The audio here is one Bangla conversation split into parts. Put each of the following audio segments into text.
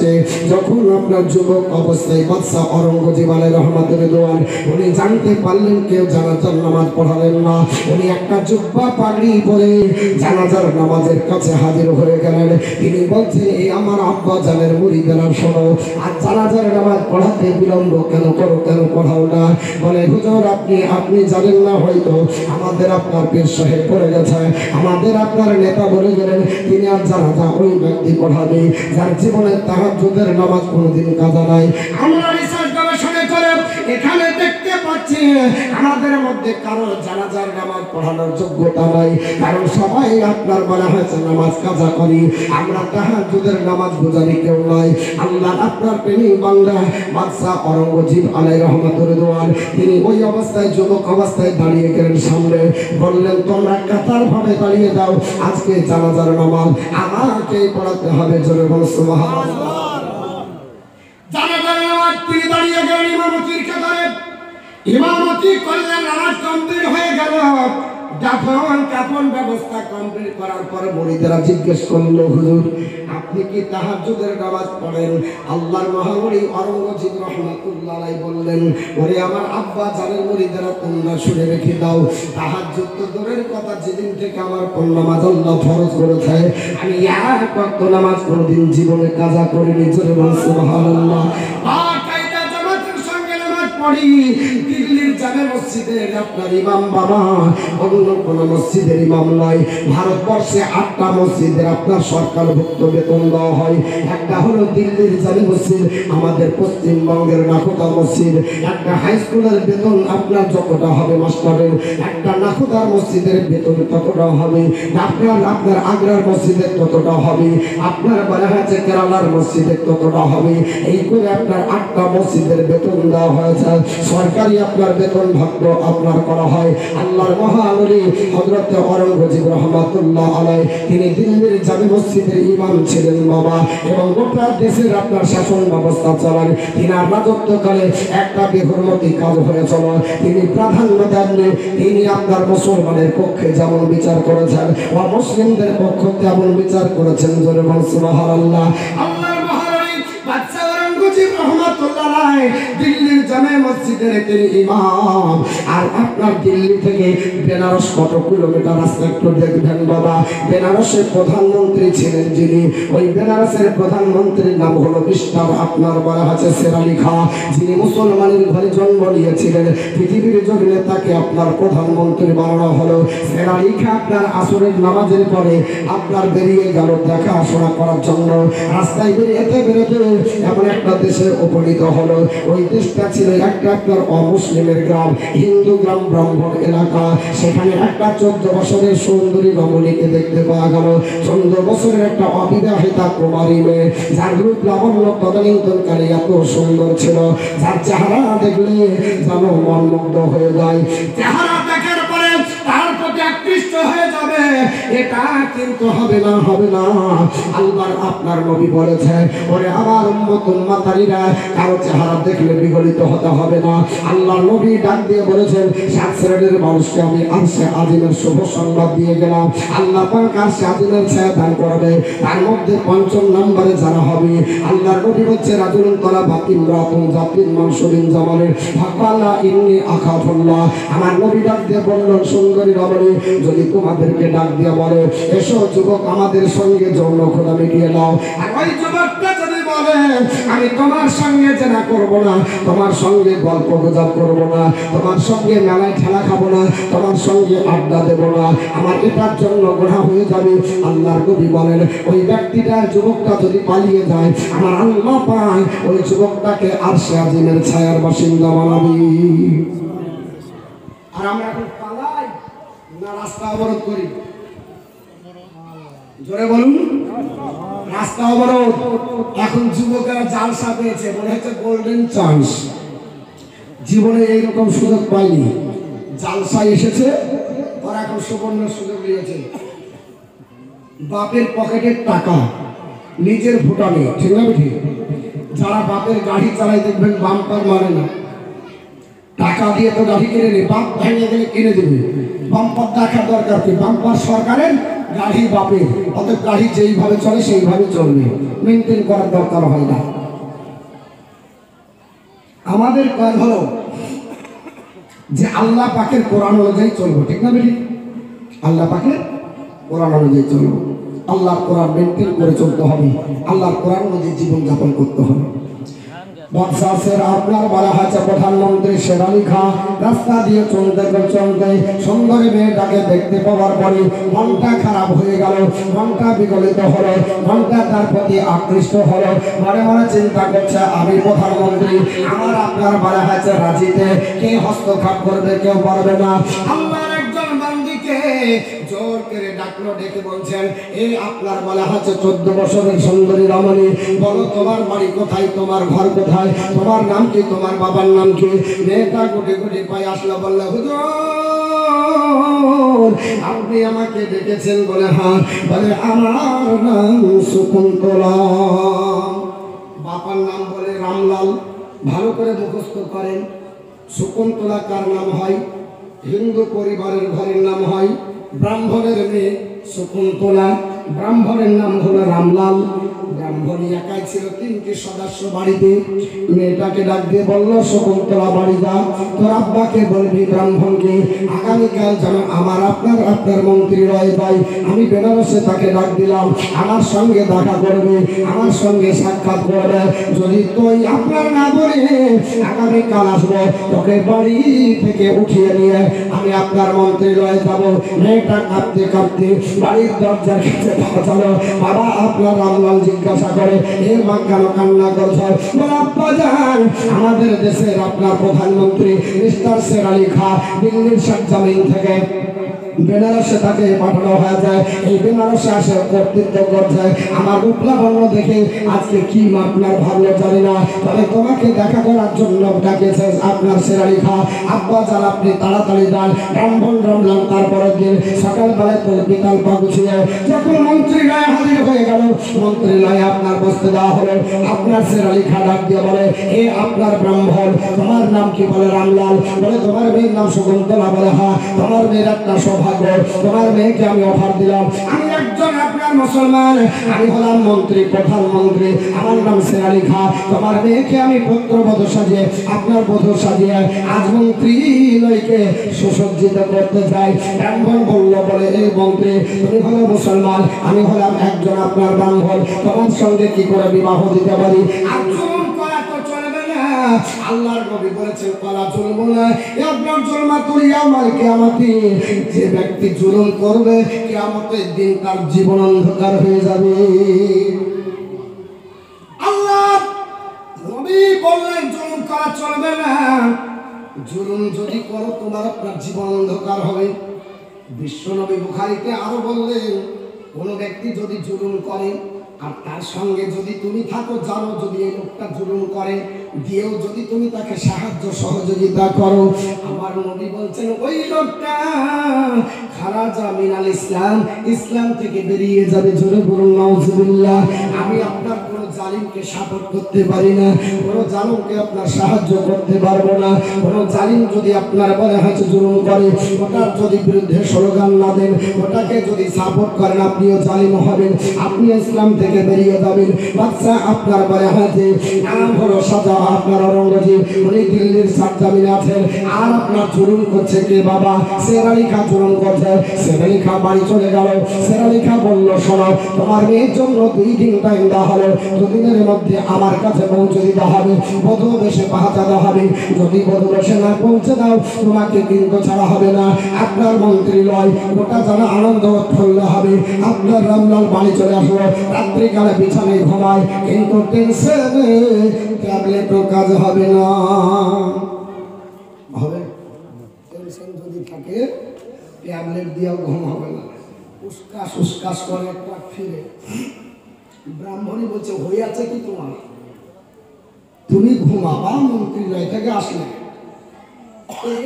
পাচ্ছে যখন আপনার যুবক অবস্থায় বাদশা অরঙ্গজেব আলাইহির রহমাতুর দোয়ান উনি জানতে পারলেন কেউ জানাজার নামাজ পড়ালেন না, উনি একটা জুব্বা পাগড়ি পরে জানাজার নামাজের কাছে হাজির হয়ে গেলেন। তিনি বলছেন, এই আমার আব্বা জানের মুরিদেরা শোনো, আর জানাজার নামাজ পড়াতে বিলম্ব কেন করো, কেন পড়াও না? বলে হুজুর আপনি জানেন না হয়তো আমাদের আপনার পীর সাহেব পড়ে গেছে, আমাদের আপনার নেতা বলে গেলেন তিনি আর জানাজা ওই ব্যক্তি পড়াবে যার জীবনে তাহাজ্জুদের নামাজ কোনোদিন কাজা নাই। আমরা রিসার্চ গবেষণা করে এখানে দেখতে পাচ্ছি আমাদের মধ্যে কারো জানাজার নামাজ পড়ানোর যোগ্যতা নাই, কারণ সবাই আপনার বলা হয়েছে নামাজ কাজা করি, আমরা তাহাজ্জুদের নামাজ গুজারি কেউ নাই। আল্লাহ আপনার প্রেমিক বান্দা বাদশা অরঙ্গজেব আলাইহির রহমাতুর দোয়ান তিনি ওই অবস্থায় যুবক অবস্থায় দাঁড়িয়ে গেলেন সামনে, বললেন তোমরা কাতার ভাবে দাঁড়িয়ে দাও, আজকে জানাজার নামাজ আমাকে পড়াতে হবে। জোরে বল সুবহানাল্লাহ। জানাজার নামাজ তিনি দাঁড়িয়ে গেলেন ইমামতির কাতারে, ইমামতি করলেন, নামাজ কমপ্লিট হয়ে গেল। দাফন কাফন ব্যবস্থা কমপ্লিট করার পর মুরিদেরা জিজ্ঞেস করলো, হুজুর আপনি কি তাহাজ্জুদের নামাজ পড়েন? আল্লাহর মহাবলী অরঙ্গজেব রহমাতুল্লাহ আলাইহি বললেন, ওরে আমার আব্বা জানের মুরিদেরা তোমরা শুনে রেখে দাও, তাহাজ্জুদ তো দূরের কথা, যেদিন থেকে আমার নামাজ আল্লাহ ফরজ করেছে আমি এক ওয়াক্ত নামাজ কোনোদিন জীবনে কাজা করিনি। জোরে বল সুবহানাল্লাহ। বাকায়দা জামাতের সঙ্গে নামাজ পড়ি। দিল্লির জামে মসজিদের আপনার ইমাম বাবা অন্য কোন মসজিদের ইমাম নয়। ভারতবর্ষে 8টা মসজিদের আপনার সরকারভুক্ত বেতন দেওয়া হয়। একটা হলো দিল্লির জামে মসজিদ, আমাদের পশ্চিমবঙ্গের নাখোদা মসজিদ। একটা হাই স্কুলের বেতন আপনার যতটা হবে মাস্টারের, একটা নাখোদার মসজিদের বেতন ততটা হবে, আপনার আগ্রার মসজিদের ততটা হবে, আপনার বলা হয়েছে কেরালার মসজিদের ততটা হবে। এই করে আপনার 8টা মসজিদের বেতন দেওয়া হয়েছে। সরকারি আপনার বেতন ভাগ্য আপনার করা হয়। আল্লাহর মহাওলি হযরত অরঙ্গজেব রহমাতুল্লাহ আলাইহি তিনি দিল্লির জামে মসজিদের ইমাম ছিলেন বাবা, এবং গোটা দেশের আপনার শাসন ব্যবস্থা চালান। তিনার রাজত্বকালে একটা বেহুরমতি কাজ হয়েছিল, তিনি প্রাধান্য দেননি। তিনি আপনার মুসলমানের পক্ষে যেমন বিচার করেছেন অমুসলিমদের পক্ষে তেমন বিচার করেছেন। জোরে বল সুবহানাল্লাহ। আল্লাহর মহাওলি বাদশা অরঙ্গজেব রহমাতুল্লাহ আলাইহি দিল্লির জামে মসজিদের তিনি ইমাম। আর আপনার দিল্লি থেকে বেনারস কত কিলোমিটার রাস্তা একটু দেখবেন বাবা। বেনারসের প্রধানমন্ত্রী ছিলেন যিনি, ওই বেনারসের প্রধানমন্ত্রীর নাম হলো মিস্টার আপনার বলা আছে শের আলী খাঁ, যিনি মুসলমানের ঘরে জন্ম নিয়েছিলেন। পৃথিবীর জন্য তাকে আপনার প্রধানমন্ত্রী বানানো হলো। শের আলী খাঁ আপনার আসরের নামাজের পরে আপনার বেরিয়ে গেল দেখাশোনা করার জন্য। রাস্তায় বেরিয়েতে এমন একটা দেশে উপনীত হলো। ওই দেশটা ছিল একটা আপনার অমুসলিমের গ্রাম, হিন্দু গ্রাম, ব্রাহ্মণ এলাকা। সেখানে একটা 14 বছরের সুন্দরী রমণীকে দেখতে পাওয়া গেল। 14 বছরের একটা অবিবাহিতা কুমারী মেয়ে, যার রূপ লাবণ্য তদানীন্তনকালে এত সুন্দর ছিল, যার চেহারা দেখলে যেন মনমুগ্ধ হয়ে যায়। চেহারা দেখার পরে তার প্রতি আকৃষ্ট হয়ে যাবে, এটা কিন্তু হবে না। আল্লাহর আপনার নবী বলেছে, ওরে আমার উম্মত উম্মাতারিরা কারো চেহারা দেখলে বিগলিত হতে হবে না। আল্লাহর নবী ডাক দিয়ে বলেছেন, 7 শ্রেণীর মানুষকে আমি আরশে আজিমের শুভ সংবাদ দিয়ে গেলাম। আল্লাহ পাক আরশে আজিমের ছায়া দান করবে, তার মধ্যে 5ম নম্বরে যারা হবে। আল্লাহর নবী বলছে, রাজুলুন তালা বাতিন রাতুন জাতিন মানসুরিন জামালের ফাকালা ইন্নী আখাফুল্লাহ। আমার নবী ডাক দিয়ে বললেন, সুন্দরী রমণী যদি তোমাদেরকে ডাক দিয়ে বলে, এসো যুবক আমাদের সঙ্গে যৌন খোদা মিটিয়ে নাও, আর ওই যুবকটা যদি বলে আমি তোমার সঙ্গে জেনা করব না, তোমার সঙ্গে গল্প গুজব করব না, তোমার সঙ্গে মেলায় খেলা খাবো না, তোমার সঙ্গে আড্ডা দেব না, আমার এটার জন্য গুনাহ হয়ে যাবে। আল্লাহর নবী বলেন, ওই ব্যক্তিটা যুবকটা যদি পালিয়ে যায়, আমার আল্লাহ পাক ওই যুবকটাকে আরশে আজিমের ছায়ার বাসিন্দা বানাবে। আর আমরা এখন পালাই না রাস্তা অবরোধ করি? জোরে বলুন। রাস্তা অবরোধ। এখন যুবকেরা জালসা পেয়েছে, মনে হচ্ছে গোল্ডেন চান্স, জীবনে এইরকম সুযোগ পাইনি। জালসায় এসেছে, ওরা এখন সুবর্ণ সুযোগ নিয়েছে। বাপের পকেটের টাকা নিজের ভুটানে, ঠিক না? ঠিক। যারা বাপের গাড়ি চালায় দেখবেন বাম্পার মানে না, টাকা দিয়ে তো গাড়ি কিনে নেই, বাপ ভেঙে গেলে কিনে দেবে। বাম্পার দেখা দরকার কি? বাম্পার সরকারের, গাড়ি বাপের, অতএব গাড়ি যেইভাবে চলে সেইভাবে চলবে, মেনটেন করার দরকার হয় না। আমাদের কাজ হলো যে আল্লাহ পাকের কোরআন অনুযায়ী চলবো, ঠিক না বেটি? আল্লাহ পাকের কোরআন অনুযায়ী চলবো, আল্লাহর কোরআন মেনটেন করে চলতে হবে, আল্লাহর কোরআন অনুযায়ী জীবনযাপন করতে হবে। আপনার বলা হয়েছে প্রধানমন্ত্রী শের আলী খাঁ রাস্তা দিয়ে চলতে চলতে সুন্দরী মেয়েটাকে দেখতে পাওয়ার পরে মনটা খারাপ হয়ে গেল, মনটা বিগলিত হলো, মনটা তার প্রতি আকৃষ্ট হলো। মনে মনে চিন্তা করছে, আমি প্রধানমন্ত্রী, আমার আপনার বলা হয়েছে রাজিতে কে হস্তক্ষেপ করবে? কেউ পারবে না। আল্লাহর একজন বান্দীকে জোর করে ডাকলো, ডেকে বলছেন, এই আপনার বলা হচ্ছে 14 বছরের সুন্দরী রমণী, বলো তোমার বাড়ি কোথায়, তোমার ঘর কোথায়, তোমার নাম কি, তোমার বাবার নাম কি? মেয়েটা গুটি গুটি পায়ে আসলো, বললো, হুজুর আপনি আমাকে ডেকেছেন? বলে হ্যাঁ। বলে আমার নাম শকুন্তলা। বাবার নাম বলে রামলাল, ভালো করে মুখস্থ করেন। শকুন্তলা কার নাম হয়? হিন্দু পরিবারের ঘরের নাম হয়, ব্রাহ্মণের মেয়ে শকুন্তলা, ব্রাহ্মণের নাম হলো রামলাল। ব্রাহ্মণী একাই ছিল, 3টি সদস্য বাড়িতে। মেয়েটাকে ডাক দিয়ে বললো, শকুন্তলা বাড়ি যা, তোর আব্বাকে বলবি ব্রাহ্মণকে আগামীকাল যেন আমার আপনার মন্ত্রী রয় ভাই, আমি বেনারসে তাকে ডাক দিলাম, আমার সঙ্গে দেখা করবে, আমার সঙ্গে সাক্ষাৎ করবে। যদি তুই আপনার না বলে আগামীকাল আসবো, তোকে বাড়ি থেকে উঠিয়ে নিয়ে আমি আপনার মন্ত্রী রয় যাবো। মেয়েটা কাঁদতে কাঁদতে বাড়ির দরজার কাছে পৌঁছালো। বাবা আপনার রামলাল জিজ্ঞাসা করে, এ মা কেন কান্না করছো? বলে আব্বা জান, আমাদের দেশের আপনার প্রধানমন্ত্রী মিস্টার শের আলী খাঁ দিল্লির শেখ জামিন থেকে বেনারসে তাকে পাঠানো হয়ে যায়। এই বেনারসে আসে কর্তৃত্ব করছে। আমার রূপলাবণ্য দেখে আজকে কি আপনার ভাবলো জানি না, তবে তোমাকে দেখা করার জন্য ডাকেছে আপনার শের আলী খাঁ। আব্বা যান আপনি তাড়াতাড়ি যান। ব্রাহ্মণ রামলাল তারপরের দিন সকালবেলায় বিকাল পা গুছিয়ে যখন মন্ত্রীলয়ে হাজির হয়ে গেল, মন্ত্রীলয়ে আপনার বসতে দেওয়া হলো। আপনার শের আলী খাঁ ডাক দিয়ে বলে, এ আপনার ব্রাহ্মণ, তোমার নাম কি? বলে রামলাল। বলে তোমার মেয়ের নাম শকুন্তলা। বলে হ্যাঁ। তোমার মেয়ের একটা সৌভাগ্য, তোমার মেয়েকে আমি অফার দিলাম, আমি একজন আপনার মুসলমান, আমি হলাম মন্ত্রী, প্রধানমন্ত্রী, আমার নাম শের আলী খাঁ। তোমার মেয়েকে আমি পুত্রবধূ সাজিয়ে, আপনার বধূ সাজিয়ে আজ মন্ত্রীলয়কে সুসজ্জিত করতে চাই। ব্রাহ্মণ বলল, বলে এই মন্ত্রী, তুমি হলো মুসলমান, আমি হলাম একজন আপনার ব্রাহ্মণ, তোমার সঙ্গে কি করে বিবাহ দিতে পারি? আল্লাহর নবী বলেছেন, কলা জুলমুন ইয়াবলুল ইয়াউমাল কিয়ামতি, যে ব্যক্তি জুলুম করবে কিয়ামতের দিন তার জীবন অন্ধকার হয়ে যাবে। আল্লাহ নবী বললেন জুলুম করা চলবে না, জুলুম যদি করো তোমার আপনার জীবন অন্ধকার হবে। বিশ্ব নবী বুখারীতে আরো বললেন, কোন ব্যক্তি যদি জুলুম করে আর তার সঙ্গে যদি তুমি থাকো, জানো যদি এই লোকটা জুলুম করে, দিয়েও যদি তুমি তাকে সাহায্য সহযোগিতা করো, আমার নবী বলছেন ওই লোকটা খারাজা মিনাল ইসলাম, ইসলাম থেকে বেরিয়ে যাবে। জোরে বলুন নাউজুবিল্লাহ। আমি আপনার কোনো জালিমকে সাপোর্ট করতে পারি না, কোনো জালিমকে আপনার সাহায্য করতে পারবো না। কোনো জালিম যদি আপনার বলে হয়তো জুলুম করে, ওটার যদি বিরুদ্ধে স্লোগান না দেন, ওটাকে যদি সাপোর্ট করেন, আপনিও জালিম হবেন, আপনি ইসলাম থেকে বেরিয়ে যাবেন। বাচ্চা আপনার বলে হয়েছে নাম হলো সাজা, আপনার অরঙ্গজীব, উনি দিল্লির শেখ জামিনে আছেন, আর আপনার জুলুম করছে কে? বাবা শের আলী খাঁ জুলুম করছে। শের আলী খাঁ বাড়ি চলে গেল। শের আলী খাঁ বলল, শোনো, তোমার মেয়ের জন্য 2 দিন টাইম দেওয়া হলো, 2 দিনের মধ্যে আমার কাছে পৌঁছে দিতে হবে, বধূ বেশে পৌঁছাতে হবে। যদি বধূ বেশে না পৌঁছে দাও, তোমাকে কিন্তু ছাড়া হবে না। আপনার মন্ত্রী লয়, ওটা যেন আনন্দ উৎফুল্ল হবে। আপনার রামলাল বাড়ি চলে আসলো, রাত্রিকালে বিছানায় ঘুমায়, কিন্তু টেনশনে ট্যাবলেটও কাজ হবে না। হবে টেনশন যদি থাকে, ট্যাবলেট দিয়েও ঘুম হবে না, উস্কাস উস্কাস করে একটা ফিরে। ব্রাহ্মণী বলছে, হইয়াছে কি তোমার? তুমি ঘুমাবা মন্ত্রীলয় থেকে আসলে,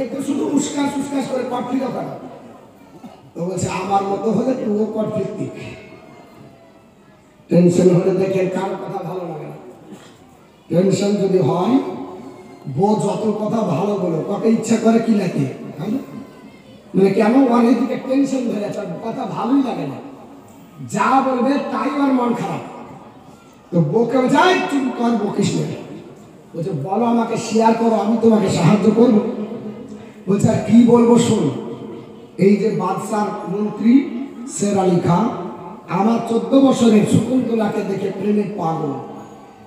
এতে শুধু উস্কাস উস্কাস করে কট ফিরে কেন? তো বলছে, আমার মতো হলে তুমিও কট ফিরতি। টেনশন হলে দেখেন কারো কথা ভালো লাগে না। টেনশন যদি হয়, বউ যত কথা ভালো বলো, কত ইচ্ছা করে কি লাগে, মানে কেন অনেক দিকে টেনশন ধরে, তার কথা ভালোই লাগে না। যা বলবে তাই ওর মন খারাপ। তো বকে যায়, চুপ কর, বকিস না। বলছে বলো, আমাকে শেয়ার করো, আমি তোমাকে সাহায্য করবো। বলছে আর কি বলবো শোন, এই যে বাদশার মন্ত্রী শের আলী খান আমার 14 বছরের শকুন্তলাকে দেখে প্রেমে পাগল,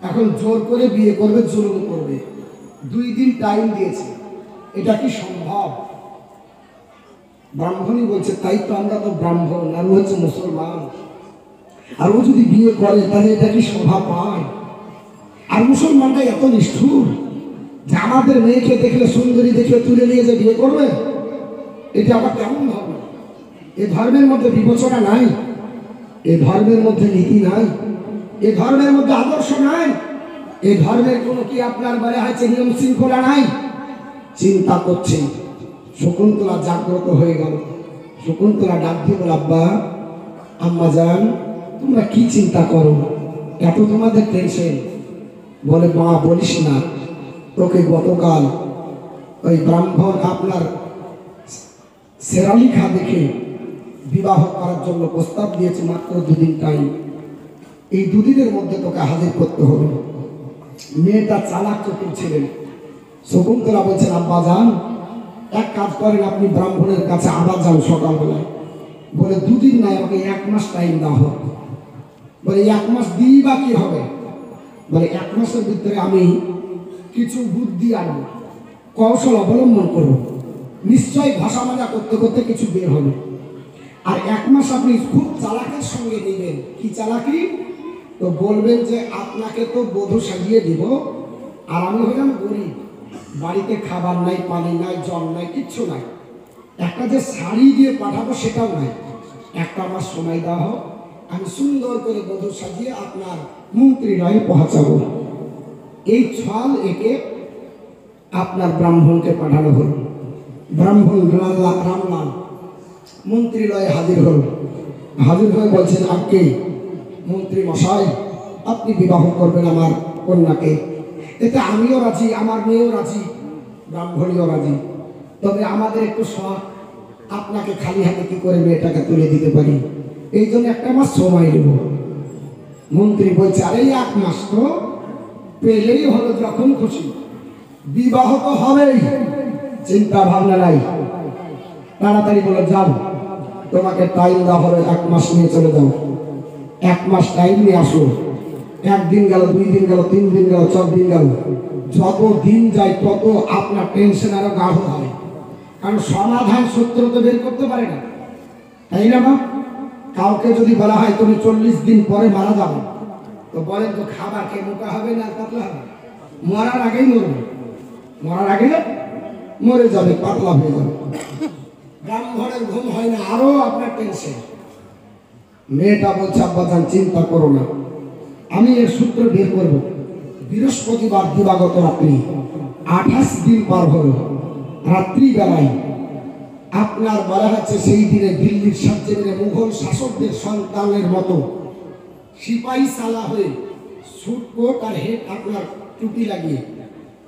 এখন জোর করে বিয়ে করবে, জুলুম করবে। 2 দিন টাইম দিয়েছে, এটা কি সম্ভব? ব্রাহ্মণী বলছে তাই তো, আমরা তো ব্রাহ্মণ, আর ও হচ্ছে মুসলমান, আর ও যদি বিয়ে করে তাহলে এটা কি শোভা পায়? আর মুসলমানরা এত নিষ্ঠুর যে আমাদের মেয়েকে দেখলে, সুন্দরী দেখলে তুলে নিয়ে যে বিয়ে করবে, এটা আবার কেমন ধর্ম? এ ধর্মের মধ্যে বিবেচনা নাই, এ ধর্মের মধ্যে নীতি নাই, এ ধর্মের মধ্যে আদর্শ নাই, এ ধর্মের কোনো কি আপনার বলে হয়েছে নিয়ম শৃঙ্খলা নাই। চিন্তা করছে, শকুন্তলা জাগ্রত হয়ে গেল। শকুন্তলা ডাক দিয়ে বলে আব্বা আম্মা যান, তোমরা কি চিন্তা করো, এত তোমাদের টেনশন? বলে মা বলিস না, তোকে গতকাল ওই ব্রাহ্মণ আপনার শের আলী খান দেখে বিবাহ করার জন্য প্রস্তাব দিয়েছে, মাত্র 2 দিন টাইম, এই 2 দিনের মধ্যে তোকে হাজির করতে হবে। মেয়েটা চালাক চতুর ছিলেন। শকুন্তলা বলছেন আব্বা যান, এক কাজ করেন, আপনি ব্রাহ্মণের কাছে আবার যান সকালবেলায়। বলে 2 দিন নাই, আমাকে 1 মাস টাইম দেওয়া হোক। বলে 1 মাস দিই বা কি হবে? বলে 1 মাসের ভিতরে আমি কিছু বুদ্ধি আনবো, কৌশল অবলম্বন করবো, নিশ্চয়ই ভাষা মাজা করতে করতে কিছু বের হবে। আর 1 মাস আপনি খুব চালাকের সঙ্গে নেবেন। কি চালাকি? তো বলবেন যে আপনাকে তো বধূ সাজিয়ে দিব, আর আমি হলাম গরিব, বাড়িতে খাবার নাই, পানি নাই, জল নাই, কিচ্ছু নাই, একটা যে শাড়ি দিয়ে পাঠাবো সেটাও নাই। 1 মাস সময় দেওয়া হোক, আমি সুন্দর করে বধূ সাজিয়ে আপনার মন্ত্রীলয়ে পৌঁছাবো। এই ছল একে আপনার ব্রাহ্মণকে পাঠানো হল। ব্রাহ্মণ রামলাল মন্ত্রীলয়ে হাজির হল। হাজির হয়ে বলছেন আজকে মন্ত্রী মশাই, আপনি বিবাহ করবেন আমার কন্যাকে, এতে আমিও রাজি, আমার মেয়েও রাজি, ব্রাহ্মণীও রাজি, তবে আমাদের একটু শখ, আপনাকে খালি হাতে কি করে মেয়েটাকে তুলে দিতে পারি, এই জন্য 1 মাস সময় নেব। মন্ত্রী বলছে আরে 1 মাস তো পেলেই হলো, যখন খুশি, বিবাহ তো হবেই, চিন্তা ভাবনা নাই। তাড়াতাড়ি বলে যাও, তোমাকে টাইম দেওয়া হবে, 1 মাস নিয়ে চলে যাও। 1 মাস টাইম নিয়ে আসো। 1 দিন গেল, 2 দিন গেল, 3 দিন গেল, 4 দিন গেল। যত দিন যায় তত আপনার টেনশন আরো গাঢ় হয়, কারণ সমাধান সূত্র তো বের করতে পারে না, তাই না? মা, কাউকে যদি বলা হয় তুমি 40 দিন পরে মারা যাবে, তো বলেন তো খাবার খেয়ে মোটা হবে না পাতলা হবে? মরার আগেই মরবে, মরার আগে মরে যাবে, পাতলা হয়ে যাবে। ব্রাহ্মণের ঘুম হয় না, আরো আপনার টেনশন। মেয়েটা বলছে আব্বা যান চিন্তা করো না, আমি এর সূত্র বের করব। বৃহস্পতিবার দিবাগত রাত্রি, 28 দিন পার হল, রাত্রি বেলায় আপনার বলা হচ্ছে সেই দিনে দিল্লির সবচেয়ে মুঘল শাসকদের সন্তানের মতো সিপাহী সালা হয়ে স্যুট কোট আর হেড আপনার টুপি লাগিয়ে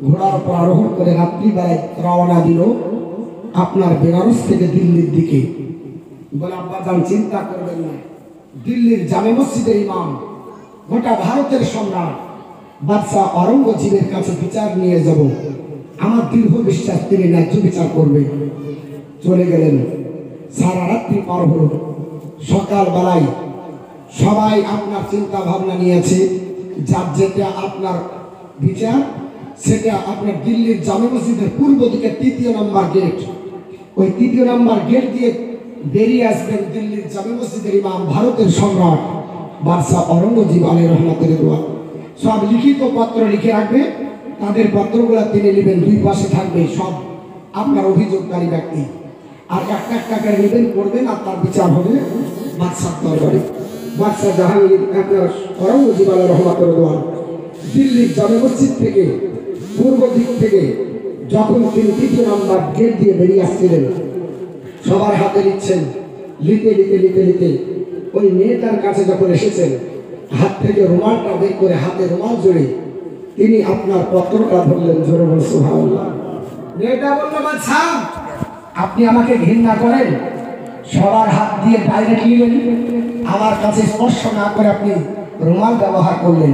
ঘোড়ার উপর আরোহণ করে রাত্রিবেলায় রওনা দিল আপনার বেনারস থেকে দিল্লির দিকে। বলে আব্বা যান চিন্তা করবেন না, দিল্লির জামে মসজিদের ইমাম, গোটা ভারতের সম্রাট বাদশাহ অরঙ্গজেবের কাছে বিচার নিয়ে যাব, আমার দৃঢ় বিশ্বাস তিনি ন্যায্য বিচার করবে। চলে গেলেন। সারা রাত্রি পার হল। সকালবেলায় সবাই আপনার চিন্তা ভাবনা নিয়েছে, যার যেটা আপনার বিচার সেটা আপনার দিল্লির জামে মসজিদের পূর্ব দিকে 3য় নম্বর গেট, ওই 3য় নম্বর গেট দিয়ে বেরিয়ে আসবেন দিল্লির জামে মসজিদের ইমাম, ভারতের সম্রাট বাদশাহ অরঙ্গজেব আলাইহির রহমতের দোয়া। সব লিখিত পত্র লিখে রাখবে, তাদের পত্রগুলো তিনি নেবেন, 2 পাশে থাকবে সব আপনার অভিযোগকারী ব্যক্তি, আর একটা করে নেবেন, পড়বেন, আর তার বিচার হবে বাদশার দরবারে। বাদশাহ জাহাঙ্গীর আপনার অরঙ্গজেব আলাইহির রহমতের দোয়া দিল্লির জামে মসজিদ থেকে পূর্ব দিক থেকে যখন তিনি 3য় নম্বর গেট দিয়ে বেরিয়ে আসছিলেন, সবার হাতে লিখছেন, লিখে লিখে লিখে লিখে ওই মেয়েটার কাছে যখন এসেছেন, হাত থেকে রুমালটা বের করে হাতে রুমাল জড়ে তিনি আপনার পত্রটা ধরলেন, জোরে বলে সুবহানাল্লাহ। মেয়েটা বলল বাদশা আপনি আমাকে ঘৃণা করেন, সবার হাত দিয়ে ডাইরেক্ট নিলেন, আমার কাছে স্পর্শ না করে আপনি রুমাল ব্যবহার করলেন।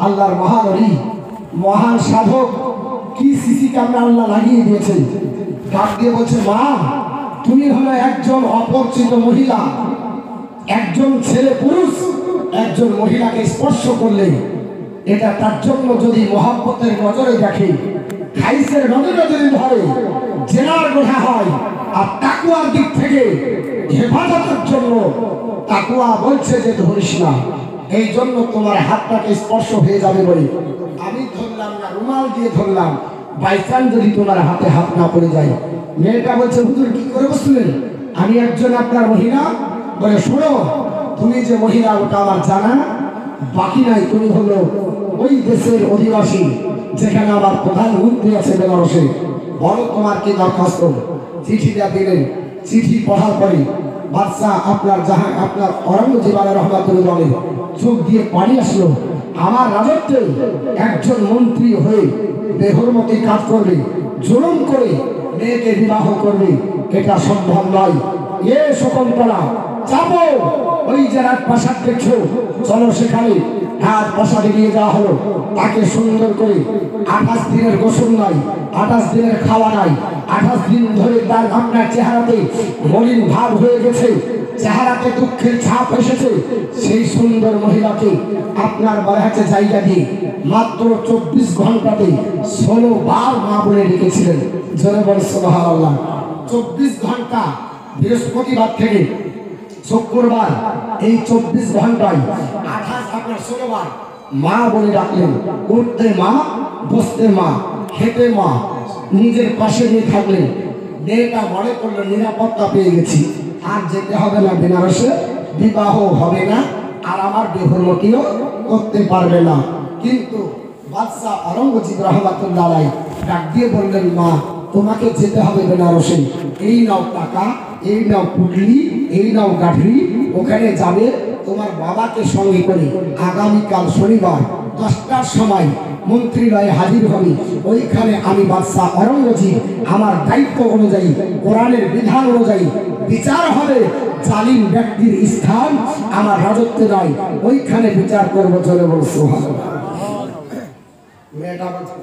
আল্লাহর মহান ওলি, মহান সাধক, কি সিসি ক্যামেরা আল্লাহ লাগিয়ে দিয়েছেন। ডাক দিয়ে বলছে, মা তুমি হলো একজন অপরিচিত মহিলা, একজন ছেলে পুরুষ একজন মহিলাকে স্পর্শ করলে এটা তার জন্য যদি মহব্বতের নজরে দেখে, খাইসের নজরে যদি ধরে, জেনার গোঠা হয়। আর তাকুয়ার দিক থেকে হেফাজতের জন্য তাকুয়া বলছে যে ধরিস না, এই জন্য তোমার হাতটাকে স্পর্শ হয়ে যাবে বলে আমি ধরলাম না, রুমাল দিয়ে ধরলাম, বাইচান যদি তোমার হাতে হাত না পড়ে যায়। মেয়েটা বলছে, হুজুর কি করে বসলেন? আমি একজন আপনার মহিলা। বলে, শোনো, তুমি যে মহিলা ওটা আমার জানা বাকি নাই, তুমি হলো ওই দেশের অধিবাসী যেখানে আমার প্রধানমন্ত্রী আছে বেনারসে। বলো তোমার কি দরখাস্ত? চিঠিটা দিলেন। চিঠি পড়ার পরে বাদশাহ আপনার অরঙ্গজেব আলাইহির রহমাতুল্লাহ চোখ দিয়ে পানি আসলো। আমার রাজত্বে একজন মন্ত্রী হয়ে বেহরমতি কাজ করবে, জুলুম করে মেয়েকে বিবাহ করবে, এটা সম্ভব নয়। এ শকুন্তলা, চাপো, ওই যে রাজপ্রাসাদ দেখছো, চলো সেখানে। রাজপ্রাসাদে নিয়ে যাওয়া হলো। তাকে সুন্দর করে 28 দিনের গোসল নাই, 28 দিনের খাওয়া নাই, 28 দিন ধরে তার আপনার চেহারাতে মলিন ভাব হয়ে গেছে, চেহারাতে দুঃখের ছাপ এসেছে। সেই সুন্দর মহিলাকে আপনার বাড়িতে জায়গা দিয়ে মাত্র 24 ঘন্টাতে 16 বার মা বলে ডেকেছিলেন। জোরে বলে সুবহানাল্লাহ। 24 ঘন্টা, বৃহস্পতিবার থেকে শুক্রবার, এই 24 ঘন্টায় 16 বার মা বলে ডাকলেন। উঠতে মা, বসতে মা, খেতে মা, নিজের পাশে নিয়ে থাকলেন। মেয়েটা মনে করলো নিরাপত্তা পেয়ে গেছি, আর যেতে হবে না বেনারসে, বিবাহ হবে না, আর আমার বেহরমতিও করতে পারবে না। কিন্তু বাদশাহ অরঙ্গজেব রহমাতুল্লাহ আলাইহি ডাক দিয়ে বললেন, মা তোমাকে যেতে হবে বেনারসে, এই নাও টাকা, এই নাও পুটলি, এই নাও গাঠরি, ওখানে যাবে তোমার বাবাকে সঙ্গে করে। আগামীকাল শনিবার 10টার সময় মন্ত্রীলয়ে হাজির হবে। ওইখানে আমি বাদশাহ অরঙ্গজেব আমার দায়িত্ব অনুযায়ী, কোরআনের বিধান অনুযায়ী বিচার হবে। জালিম ব্যক্তির স্থান আমার রাজত্বে নয়, ওইখানে বিচার করবো। চলে বল সুবহানাল্লাহ। মেয়েটা বলছে,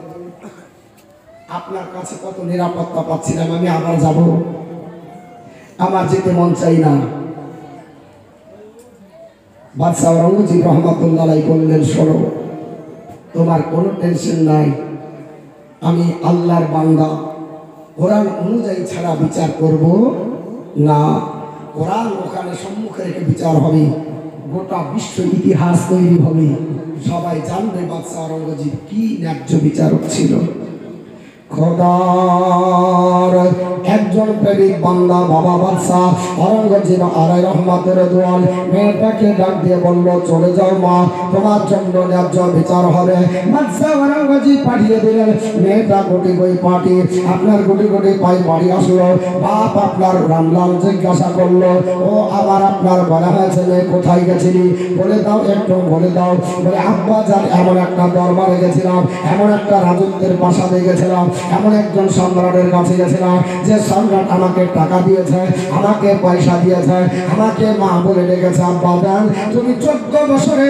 আপনার কাছে কত নিরাপত্তা পাচ্ছিলাম, আমি আবার যাব, আমার যেতে মন চাই না। বাদশাহ অরঙ্গজেব রহমাতুল্লাহ আলাইহি বললেন, শোনো, তোমার কোনো টেনশন নাই, আমি আল্লাহর বান্দা, কোরআন অনুযায়ী ছাড়া বিচার করব না। কোরআন ওখানে সম্মুখে রেখে বিচার হবে, গোটা বিশ্ব ইতিহাস তৈরি হবে, সবাই জানবে বাদশাহ অরঙ্গজেব কি ন্যায্য বিচারক ছিল। খোদার একজন প্রেমিক বান্দা বাবা বাদশাহ অরঙ্গজেব আলাইহির রহমাতের দোয়াল মেয়েটাকে ডাক দিয়ে বলল, চলে যাও মা, তোমার জন্য ন্যায্য বিচার হবে। বাদশাহ অরঙ্গজেব পাঠিয়ে দিলেন। মেয়েটা গুটি বই পাটি আপনার গুটি গুটি পাই বাড়ি আসলো। বাপ আপনার রামলাল জিজ্ঞাসা করলো, ও আবার আপনার বলা হয়েছে মেয়ে কোথায় গেছিলি, বলে দাও, একটু বলে দাও। বলে, আব্বা জান এমন একটা দরবারে গেছিলাম, এমন একটা রাজত্বের প্রাসাদে গেছিলাম, এমন একজন সম্রাটের কাছে গেছিলাম, যে সম্রাট আমাকে টাকা দিয়েছে, আমাকে পয়সা দিয়েছে, আমাকে মা বলে ডেকেছে। আব্বা জান তুমি 14 বছরে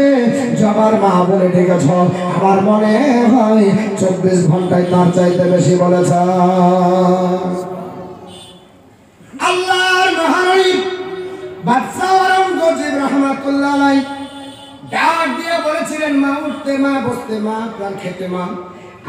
যাবার মা বলে ডেকেছ, আমার মনে হয় 24 ঘন্টায় তার চাইতে বেশি বলেছ। আল্লাহর মহারানী বাদশাহ অরঙ্গজেব রহমাতুল্লাহ আলাইহি ডাক দিয়ে বলেছিলেন, মা উঠতে মা, বসতে মা, প্রাণ খেতে মা,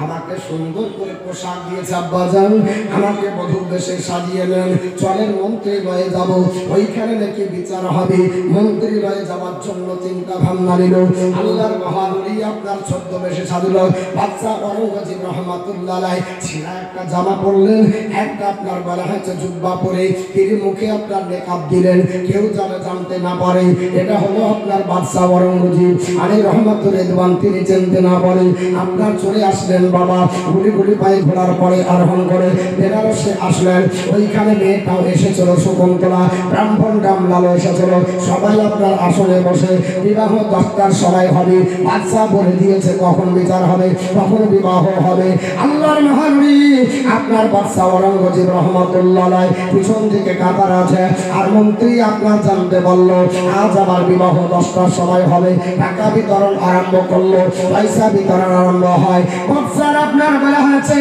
আমাকে সুন্দর করে পোশাক দিয়েছে আব্বাজান, আমাকে বধূর বেশে সাজিয়ে নেন, চলেন মন্ত্রীলয়ে যাব, ওইখানে নাকি বিচার হবে। মন্ত্রীলয়ে যাওয়ার জন্য চিন্তা ভাবনা নিল। আল্লাহর মহানবী আপনার ছদ্মবেশে সাজল। বাদশাহ অরঙ্গজেব রহমাতুল্লাহ আলাইহি ছিঁড়া একটা জামা পরলেন, একটা আপনার বলা হয়েছে জুব্বা পরে, তিনি মুখে আপনার নেকাব দিলেন, কেউ যেন জানতে না পারে এটা হলো আপনার বাদশাহ অরঙ্গজেব আলাইহির রহমাতুর রিদওয়ান, তিনি চিনতে না পারে। আপনার চলে আসলেন বাবা গুলি গুলি পায়ে ঘোরার পরে আরোহণ করে বেনারসে আসলেন। ওইখানে মেয়েটাও এসেছিল শকুন্তলা, ব্রাহ্মণ গামলালো এসেছিল। সবাই আপনার আসনে বসে বিবাহ 10টার সময় হবে। বাদশা বলে দিয়েছে কখন বিচার হবে, কখন বিবাহ হবে। আল্লাহর মহানবী আপনার বাদশা ঔরঙ্গজেব রহমাতুল্লাহ আলাইহি পিছন দিকে কাতার আছে। আর মন্ত্রী আপনার জানতে বলল আজ আমার বিবাহ 10টার সময় হবে। টাকা বিতরণ আরম্ভ করলো, পয়সা বিতরণ আরম্ভ হয়। বাদশার আপনার বলা হয়েছে,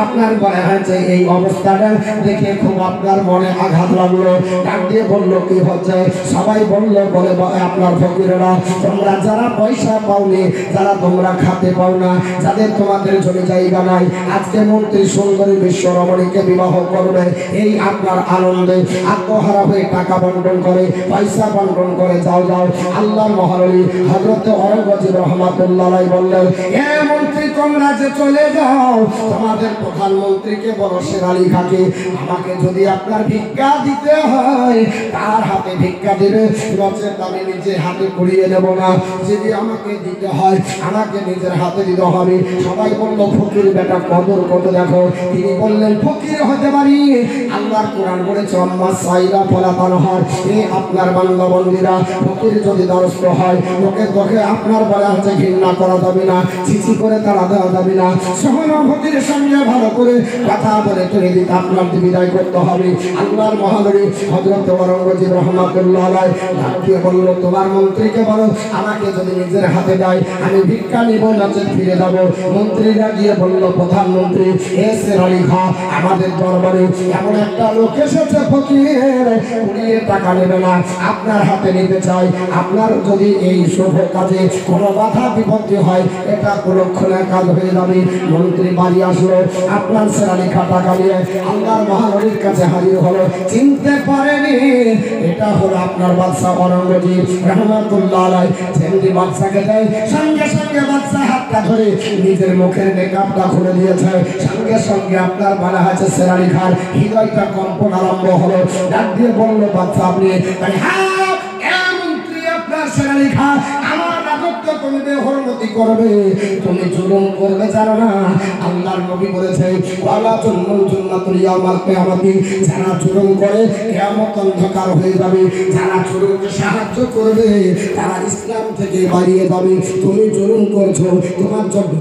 আপনার বলা হয়েছে এই অবস্থাটা দেখে খুব আপনার মনে আঘাত লাগলো। ডাক দিয়ে বললো কি হচ্ছে? সবাই বললো বলে আপনার ফকিরেরা তোমরা যারা পয়সা পাওনি, যারা তোমরা খাতে পাও না, যাদের তোমাদের জমি জায়গা নাই, আজকে মন্ত্রী সুন্দরী বিশ্ব রমণীকে বিবাহ করবে। এই আপনার আনন্দে আত্মহারা হয়ে টাকা বন্টন করে, পয়সা বন্টন করে যাও যাও। আল্লাহর মহানবী হযরত ঔরঙ্গজেব রহমাতুল্লাহ আলাইহি বললেন এ মন্ত্রী তোমরা যে চলে যাও, তোমাদের প্রধানমন্ত্রীকে বলো শের আলী খাকে আমাকে যদি আপনার ভিক্ষা দিতে হয় তার হাতে ভিক্ষা দেবে, নচেত আমি নিজের হাতে কুড়িয়ে নেব না। যদি আমাকে দিতে হয় আমাকে নিজের হাতে দিতে হবে। সবাই বলল ফকির বেটা কদর কত দেখো। তিনি বললেন ফকির হতে পারি, আল্লাহর কোরআন বলেছে আম্মা সাইরা ফলাফল হয়। এই আপনার বান্দা বন্দীরা ফকির যদি দ্বারস্থ হয় লোকে তোকে আপনার বলা হচ্ছে ঘৃণা করা যাবে না, চিঠি করে তারা দেওয়া যাবে না। সহানুভূতির সঙ্গে ভালো করে কথা বলে তুমি দিতে আপনার বিদায় করতে হবে। আল্লাহর মহানবী হযরত ঔরঙ্গজেব রহমাতুল্লাহ আলাইহি ডাকিয়ে বলল তোমার মন্ত্রীকে বলো আমাকে যদি নিজের হাতে দেয় আমি ভিক্ষা নিব, নচেত ফিরে যাব। মন্ত্রীরা গিয়ে বলল প্রধানমন্ত্রী শের আলী খাঁ আমাদের দরবারে এমন একটা লোক এসেছে ফকির, কুড়িয়ে টাকা নেবে না, আপনার হাতে নিতে চাই। আপনার যদি এই শুভ কাজে কোনো বাধা বিপত্তি হয় এটা কুলক্ষণের কাজ হয়ে যাবে। মন্ত্রী বাড়ি আসলো, আপনার শের আলী খাঁ টাকা নিয়ে আল্লাহর মহানবীর কাছে হাজির হলো। চিনতে পারেনি এটা হলো আপনার বাদশা ঔরঙ্গজেব রহমাতুল্লাহ আলাইহি। যেমনি বাদশাকে দেয় সঙ্গে সঙ্গে বাদশা হাতটা ধরে নিজের মুখের মেকআপটা খুলে দিয়েছে। সঙ্গে সঙ্গে আপনার বলা হয়েছে শের আলী খাঁর হৃদয়টা কম্পন আরম্ভ হলো। ডাক দিয়ে বলল বাদশা আপনি হ্যাঁ মন্ত্রী আপনার শের আলী খাঁ আমার রাজত্ব তুমি বেহরমতি করবে, তুমি জুলুম করবে জানো না? আল্লাহর নবী বলেছে ওয়ালা জুলুম জুন্নাতুল ইয়াউমাল কিয়ামাতি, যারা জুলুম করে কিয়ামত অন্ধকার হয়ে যাবে। যারা জুলুমকে সাহায্য করবে তারা ইসলাম থেকে বেরিয়ে যাবে। তুমি জুলুম করছো তোমার জন্য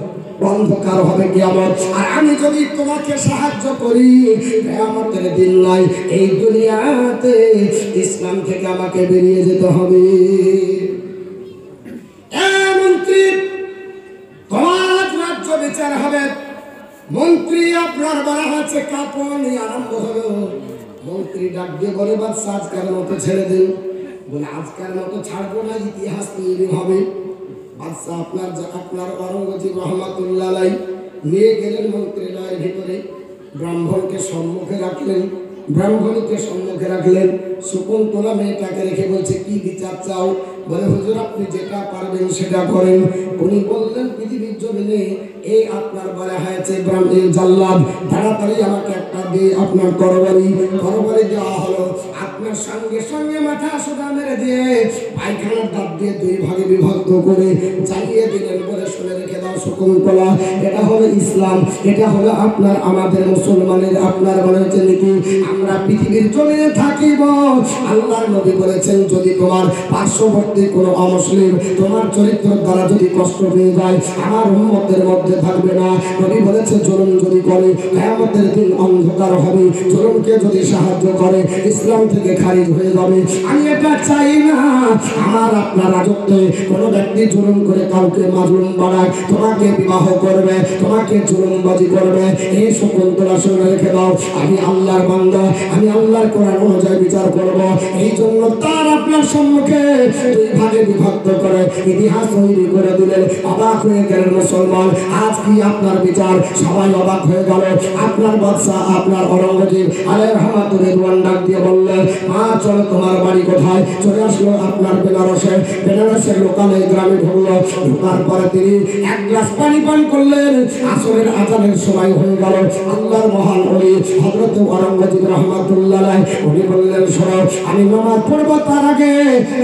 অন্ধকার হবে কিয়ামত। আর আমি যদি তোমাকে সাহায্য করি কিয়ামতের দিন নয় এই দুনিয়াতে ইসলাম থেকে আমাকে বেরিয়ে যেতে হবে। মন্ত্রী তোমার রাজ্য বিচার হবে। মন্ত্রী আপনার বলা হচ্ছে কাঁপনি আরম্ভ হলো। মন্ত্রী ডাক দিয়ে বলে বাদশা আজকের মতো ছেড়ে দিন। বলে আজকের মতো ছাড়বো না, ইতিহাস তৈরি হবে। বাদশা আপনার ঔরঙ্গজেব রহমাতুল্লাহ আলাইহি নিয়ে গেলেন মন্ত্রীলয়ের ভিতরে। ব্রাহ্মণকে সম্মুখে রাখলেন, ব্রাহ্মণকে সম্মুখে রাখলেন। শকুন্তলা মেয়েটাকে রেখে বলছে কি বিচার চাও? বলে হুজুর আপনি যেটা পারবেন সেটা করেন। উনি বললেন পৃথিবীর জমিনে এই আপনার বলা হয়েছে ব্রাহ্মণ জাল্লাদ তাড়াতাড়ি আমাকে একটা দিয়ে আপনার তরবারি দেওয়া হলো। আপনার সঙ্গে সঙ্গে মাথা সোজা মেরে দিয়ে পায়খানার দাঁত দিয়ে দুই ভাগে বিভক্ত করে জ্বালিয়ে দিলেন। বলে শুনে রেখে দাও শকুন্তলা, এটা হলো ইসলাম, এটা হলো আপনার আমাদের মুসলমানের আপনার বলা হচ্ছে নীতি। আমরা পৃথিবীর জমিনে থাকিব। আল্লাহর নবী বলেছেন যদি তোমার পার্শ্ববর্তী কোনো অমুসলিম তোমার চরিত্র দ্বারা যদি কষ্ট পেয়ে যায় আমার উম্মতের মধ্যে থাকবে না। নবী বলেছে জুলুম যদি করে কিয়ামতের দিন অন্ধকার হবে, জুলুমকে যদি সাহায্য করে ইসলাম থেকে খারিজ হয়ে যাবে। আমি এটা চাই না আমার আপনার রাজত্বে কোনো ব্যক্তি জুলুম করে কাউকে মাজলুম বানায়, তোমাকে বিবাহ করবে, তোমাকে জুলুমবাজি করবে। এই শকুন্তলা শুনে রেখে দাও আমি আল্লাহর বান্দা, আমি আল্লাহর কোরআন অনুযায়ী বিচার করব। এই জন্য তার আপনার সম্মুখে দুই ভাগে বিভক্ত করে ইতিহাস তৈরি করে দিলেন। অবাক হয়ে গেলেন মুসলমান, আজ কি আপনার বিচার? সবাই অবাক হয়ে গেল। আপনার বাদশা আপনার ঔরঙ্গজেব আলাইহির রহমাতুর রিদওয়ান ডাক দিয়ে বললেন মা চলো তোমার বাড়ি কোথায়? চলে আসলো আপনার বেনারসে। বেনারসের লোকালে গ্রামে ঢুকলো। ঢোকার পরে তিনি এক গ্লাস পানি পান করলেন। আসরের আজানের সময় হয়ে গেল। আল্লাহর মহান ওলি হযরত আওরঙ্গজেব রাহমাতুল্লাহ আলাইহি উনি বললেন, শোনো, আমি নামাজ পড়বো তার আগে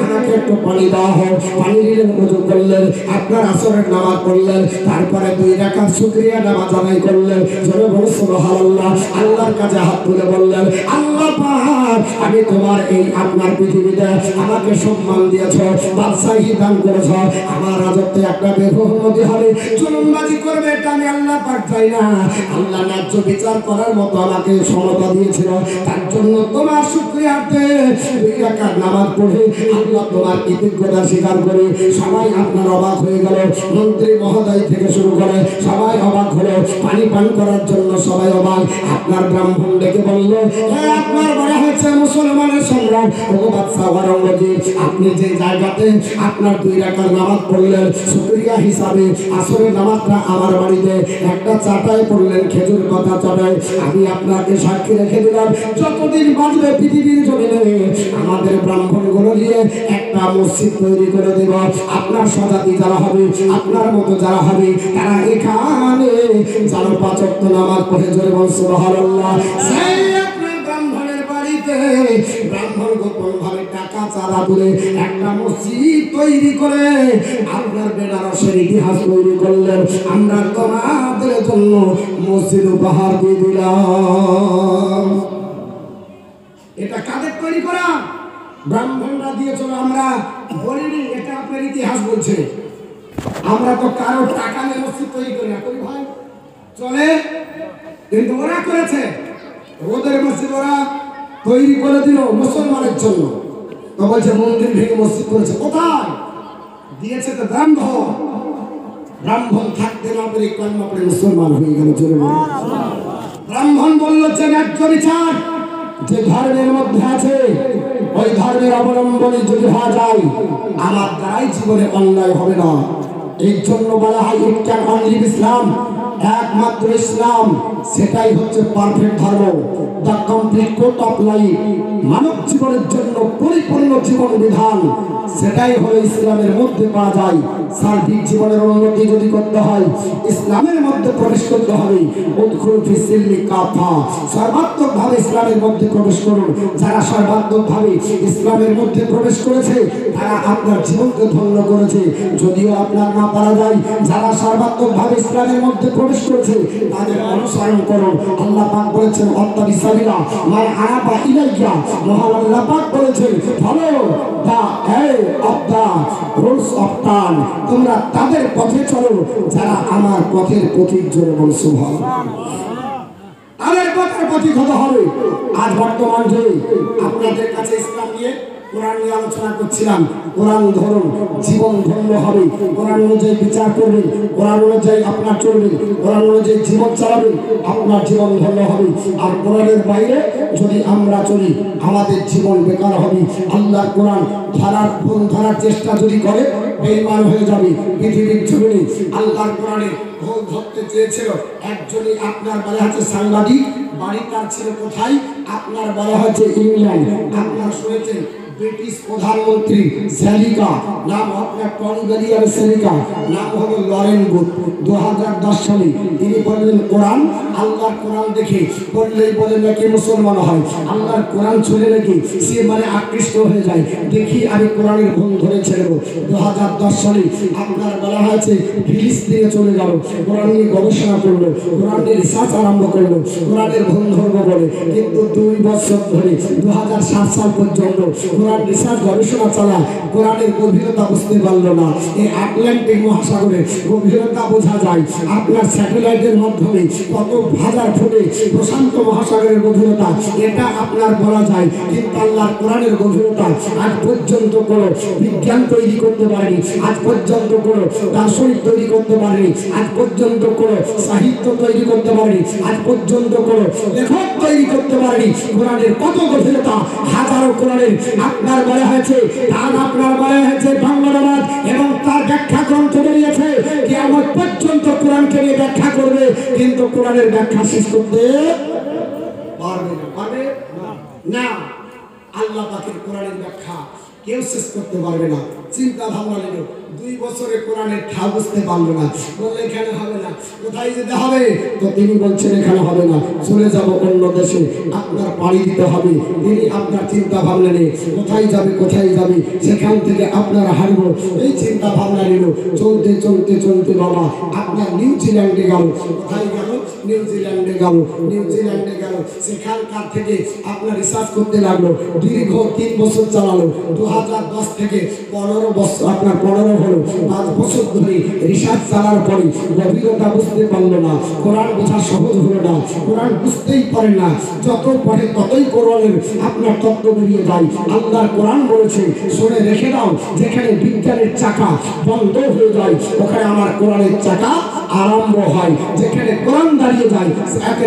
আমাকে একটু পানি দাও। পানি দিলেন, ওযু করলেন, আপনার আসরের নামাজ পড়লেন, তারপরে 2 রাকাত শুকরিয়া নামাজ আদায় করলেন। জোরে বলুন সুবহানাল্লাহ। আল্লাহর কাছে হাত তুলে বললেন, আল্লাহ পাক, আমি তোমার এই আপনার পৃথিবীতে আমাকে সম্মান দিয়েছো, বাদশাহী দান করেছো, আমার রাজত্বে একটা বেহুমতি হবে, জুলুমবাজি করবে, এটা আমি আল্লাহ পাক চাই না। আল্লাহ ন্যায্য বিচার করার মতো আমাকে ক্ষমতা দিয়েছিল, তার জন্য তোমার শুকরিয়াতে 2 রাকাত নামাজ পড়ে আল্লাহ তোমার কৃতজ্ঞতা স্বীকার করে। সবাই আপনার অবাক হয়ে গেল। মন্ত্রী মহোদয় থেকে শুরু করে সবাই অবাক হলো। পানি পান করার জন্য সবাই অবাক। আপনার ব্রাহ্মণ ডেকে বলল, আপনার বলা হয়েছে মুসলমানের সম্রাট ও বাদশা আওরঙ্গজেব, আপনি যে জায়গাতে আপনার 2 রাকাত নামাজ পড়লেন শুকরিয়া হিসাবে, আসরের নামাজটা আমার বাড়িতে একটা চাটাই পড়লেন, খেজুর পাতা চাটাই, আমি আপনাকে সাক্ষী রেখে দিলাম, যতদিন বাঁচবে পৃথিবীর জমিনে আমাদের ব্রাহ্মণগুলো নিয়ে একটা মসজিদ তৈরি করে দেব। আপনার স্বজাতি যারা হবে, আপনার মতো যারা হবে, তারা এখানে যেন 5 ওয়াক্ত নামাজ পড়ে। জোরে বলুন সুবহানাল্লাহ। সেই আপনার ব্রাহ্মণের বাড়িতে ব্রাহ্মণ গোপন ভাবে টাকা চাঁদা তুলে একটা মসজিদ তৈরি করে আপনার বেনারসের ইতিহাস তৈরি করলেন। আমরা তোমাদের জন্য মসজিদ উপহার দিয়ে দিলাম। এটা কাদের তৈরি করা? ব্রাহ্মণরা দিয়েছিল, আমরা বলিনি, এটা আপনার ইতিহাস বলছে। আমরা তো কারো টাকা নিয়ে মসজিদ তৈরি করি না, করি ভাই? চলে, কিন্তু ওরা করেছে, ওদের মসজিদ ওরা তৈরি করে দিল মুসলমানের জন্য। তো বলছে মন্দির ভেঙে মসজিদ করেছে, কোথায় দিয়েছে? তো ব্রাহ্মণ। ব্রাহ্মণ থাকতে না পেরে কলমা পড়ে মুসলমান হয়ে গেল। জোরে বলুন। ব্রাহ্মণ বলল যে ন্যায্য বিচার যে ধর্মের মধ্যে আছে, ওই ধর্মের অবলম্বনে যদি হওয়া যায়, আমার দ্বারাই জীবনে অন্যায় হবে না। এই জন্য বলা হয় ইট ক্যান অনলি ইসলাম, একমাত্র ইসলাম, সেটাই হচ্ছে পারফেক্ট ধর্ম, the complete code of life, মানব জীবনের জন্য পরিপূর্ণ জীবন বিধান, সেটাই হলো ইসলামের মধ্যে পাওয়া যায়। সার্বিক জীবনের উন্নতি যদি করতে হয়, ইসলামের মধ্যে প্রবেশ করতে হবে। উদখুল ফিস সিলমি কাফা, সর্বাত্মকভাবে ইসলামের মধ্যে প্রবেশ করুন। যারা সর্বাত্মকভাবে ইসলামের মধ্যে প্রবেশ করেছে, তারা আপনার জীবনকে ধন্য করেছে। যদিও আপনার না পারা যায়, যারা সর্বাত্মকভাবে ইসলামের মধ্যে প্রবেশ করেছে, তাদের অনুসরণ করুন। আল্লাহ পাক বলেছেন, অত্তাবিসাবিলা মান আনাবা ইলাইয়া, মহান আল্লাহ পাক বলেছেন, follow the of the rules of টান, তোমরা তাদের পথে চলো যারা আমার পথের পথিক। জোরে বল সুবহানাল্লাহ। তাদের পথের পথিক হতে হবে। আজ বর্তমান যুগে আপনাদের কাছে ইসলাম নিয়ে, কোরআন নিয়ে আলোচনা করছিলাম। কোরআন ধরুন, জীবন ধন্য হবে। কোরআন অনুযায়ী বিচার করবেন, কোরআন অনুযায়ী আপনার চলবেন, কোরআন অনুযায়ী জীবন চালাবেন, আপনার জীবন ধন্য হবে। আর কোরআনের বাইরে যদি আমরা চলি, আমাদের জীবন বেকার হবে। আল্লাহর কোরআন ধরার চেষ্টা যদি করে, বেঈমান হয়ে যাবে। পৃথিবীর জমিনে আল্লাহর কোরআনে ভুল ধরতে চেয়েছিল একজনই, আপনার বলা হচ্ছে সাংবাদিক, বাড়ি তার ছিল কোথায়? আপনার বলা হচ্ছে ইংল্যান্ড। আপনারা শুনেছেন ব্রিটিশ প্রধানমন্ত্রী সেলিকা, নাম আপনার টনগেলিয়ার সেলিকা, নাম হলো লরেন বুথ। 2010 সালে তিনি বললেন কোরআন, আল্লাহর কোরআন দেখে বললেই বলে নাকি মুসলমান হয়। আল্লাহর কোরআন চলে নাকি সে মানে আকৃষ্ট হয়ে যায়। দেখি আমি কোরআনের ভুল ধরে ছেড়ব। 2010 সালে আপনার বলা হয়েছে ফিলিস্তিনে চলে গেল, কোরআন নিয়ে গবেষণা করলো, কোরআন নিয়ে রিসার্চ আরম্ভ করলো, কোরআনের ভুল ধরবো বলে। কিন্তু 2 বছর ধরে 2007 সাল পর্যন্ত কোরআন রিসার্চ গবেষণা চালায়, কোরআনের গভীরতা বুঝতে পারলো না। এই আটলান্টিক মহাসাগরের গভীরতা বোঝা যায় আপনার স্যাটেলাইটের মাধ্যমে, কত হাজার ফুটে প্রশান্ত মহাসাগরের গভীরতা, এটা আপনার বলা যায়। কিন্তু আল্লাহর কোরআনের গভীরতা আজ পর্যন্ত কোনো বিজ্ঞান তৈরি করতে পারেনি, আজ পর্যন্ত কোনো দার্শনিক তৈরি করতে পারেনি, আজ পর্যন্ত কোনো সাহিত্য তৈরি করতে পারেনি, আজ পর্যন্ত কোনো লেখক তৈরি করতে পারেনি। কোরআনের কত গভীরতা, হাজারো কোরআনের আপনার বলা হয়েছে, তার আপনার বলা হয়েছে বাংলাবাদ, এবং তার ব্যাখ্যা গ্রন্থ বেরিয়েছে। কিয়ামত পর্যন্ত কোরআনকে নিয়ে ব্যাখ্যা করবে, কিন্তু কোরআনের ব্যাখ্যা শেষ করতে পারবে না। আল্লাহ পাকের কোরআনের ব্যাখ্যা কেউ শেষ করতে পারবে না। চিন্তা ভাবনা নিল 2 বছরে কোরআনের ঠা বুঝতে পারলো না, বললে এখানে হবে না, কোথায় যেতে হবে? তো তিনি বলছেন এখানে হবে না, চলে যাব অন্য দেশে, আপনার পাড়ি দিতে হবে। তিনি আপনার চিন্তা ভাবনা নিয়ে কোথায় যাবে সেখান থেকে আপনার হারবো, এই চিন্তা ভাবনা নিল। চলতে চলতে চলতে বাবা আপনার নিউজিল্যান্ডে গেল। কোথায় গেল? নিউজিল্যান্ডে গেল। সেখানকার থেকে আপনার রিসার্চ করতে লাগলো। দীর্ঘ 3 বছর চালালো। 2010 থেকে 15 বছর, আপনার 15 হলো, 5 বছর ধরে রিসার্চ চালার পরে গভীরতা বুঝতে পারলো না। কোরআন বোঝা সহজ হলো না, কোরআন বুঝতেই পারে না। যত পড়ে ততই কোরআনের আপনার তত্ত্ব বেরিয়ে যায়। আল্লাহর কোরআন বলেছে, শুনে রেখে দাও, যেখানে বিজ্ঞানের চাকা বন্ধ হয়ে যায় ওখানে আমার কোরআনের চাকা আরম্ভ হয়। যেখানে কোরআন দাঁড়িয়ে যায়,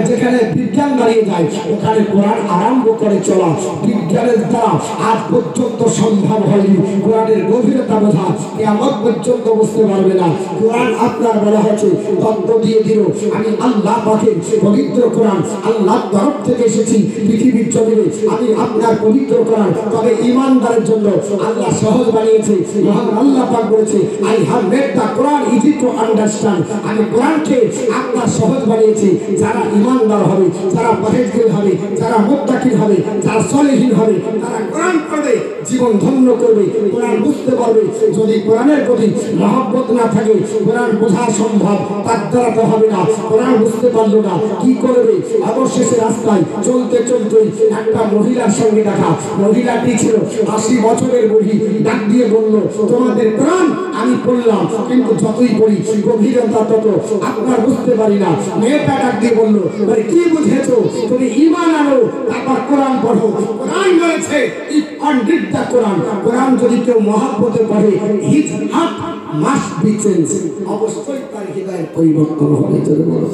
যেখানে বিজ্ঞান দাঁড়িয়ে যায় ওখানে কোরআন আরম্ভ করে চলা। বিজ্ঞানের দ্বারা আজ পর্যন্ত সম্ভব হয়নি কোরআনের গভীরতা বোঝা, কিয়ামত পর্যন্ত বুঝতে পারবে না। কোরআন আপনার বলা হচ্ছে তত্ত্ব দিয়ে দিল, আমি আল্লাহ পাকের পবিত্র কোরআন, আল্লাহর তরফ থেকে এসেছি পৃথিবীর জমিনে, আমি আপনার পবিত্র কোরআন। তবে ঈমানদারের জন্য আল্লাহ সহজ বানিয়েছে। মহান আল্লাহ পাক বলেছে, I have made the Quran easy to understand. আমি কোরআনকে আপনার সহজ বানিয়েছি। যারা ঈমানদার হবে, যারা পরহেজগার হবে, যারা মুত্তাকিন হবে, যারা সলেহীন হবে, তারা কোরআন পড়বে, জীবন ধন্য করবে, কোরআন বুঝতে পারবে। যদি কোরআনের প্রতি মহব্বত না থাকে, কোরআন বোঝা সম্ভব তার দ্বারা তো হবে না। কোরআন বুঝতে পারলো না, কি করবে? অবশেষে রাস্তায় চলতে চলতে একটা মহিলার সঙ্গে দেখা। মহিলাটি ছিল 80 বছরের বুড়ি। ডাক দিয়ে বলল, তোমাদের কোরআন আমি পড়লাম, কিন্তু যতই পড়ি গভীরতা তত আপনার বুঝতে পারি না। মেয়েটা ডাক দিয়ে বলল, মানে কি বুঝেছো? তুমি ঈমান আনো, তারপর কোরআন পড়ো। কোরআন বলেছে ইফ ওয়ান রিড দ্য কোরআন, কোরআন যদি কেউ মহব্বতে পড়ে, his heart must be change, অবশ্যই তার হৃদয়ের পরিবর্তন হবে। জোরে বলো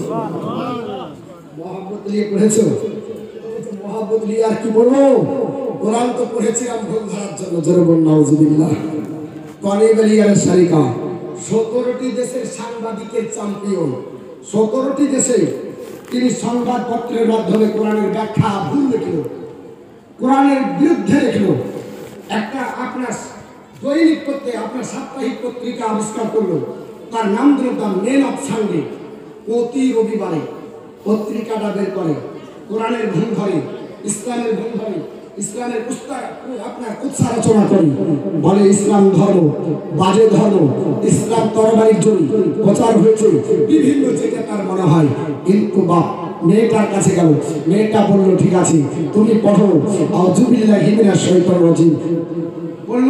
মহব্বত নিয়ে পড়েছো? মহব্বত নিয়ে আর কি বলবো? কোরআন তো পড়েছিলাম ভুল ধরার জন্য। জোরে বল নাউজুবিল্লাহ। কনিবেলিয়ারের শারিকা 17টি দেশের সাংবাদিকের চ্যাম্পিয়ন। 17টি দেশে তিনি সংবাদপত্রের মাধ্যমে কোরআনের ব্যাখ্যা ভুল লিখল, কোরআনের বিরুদ্ধে লিখল। একটা আপনার দৈনিক পত্রিকা, আপনার সাপ্তাহিক পত্রিকা আবিষ্কার করলো, তার নাম দিল দ্য মেন অফ সানডে। প্রতি রবিবারে পত্রিকাটা বের করে, কোরআনের ভুল ধরে, ইসলামের ভুল ধরে, ইসলামের আপনার কুৎসা রচনা করি, বলে ইসলাম ধর্ম বাজে ধর্ম, ইসলাম তরবারির জন্য প্রচার হয়েছে বিভিন্ন জায়গায় তার মনে হয়। কিন্তু বাপ মেয়েটার কাছে গেল, মেয়েটা বলল, ঠিক আছে তুমি পড়ো আউযুবিল্লাহি মিনাশ শাইতানির রাজিম। বলল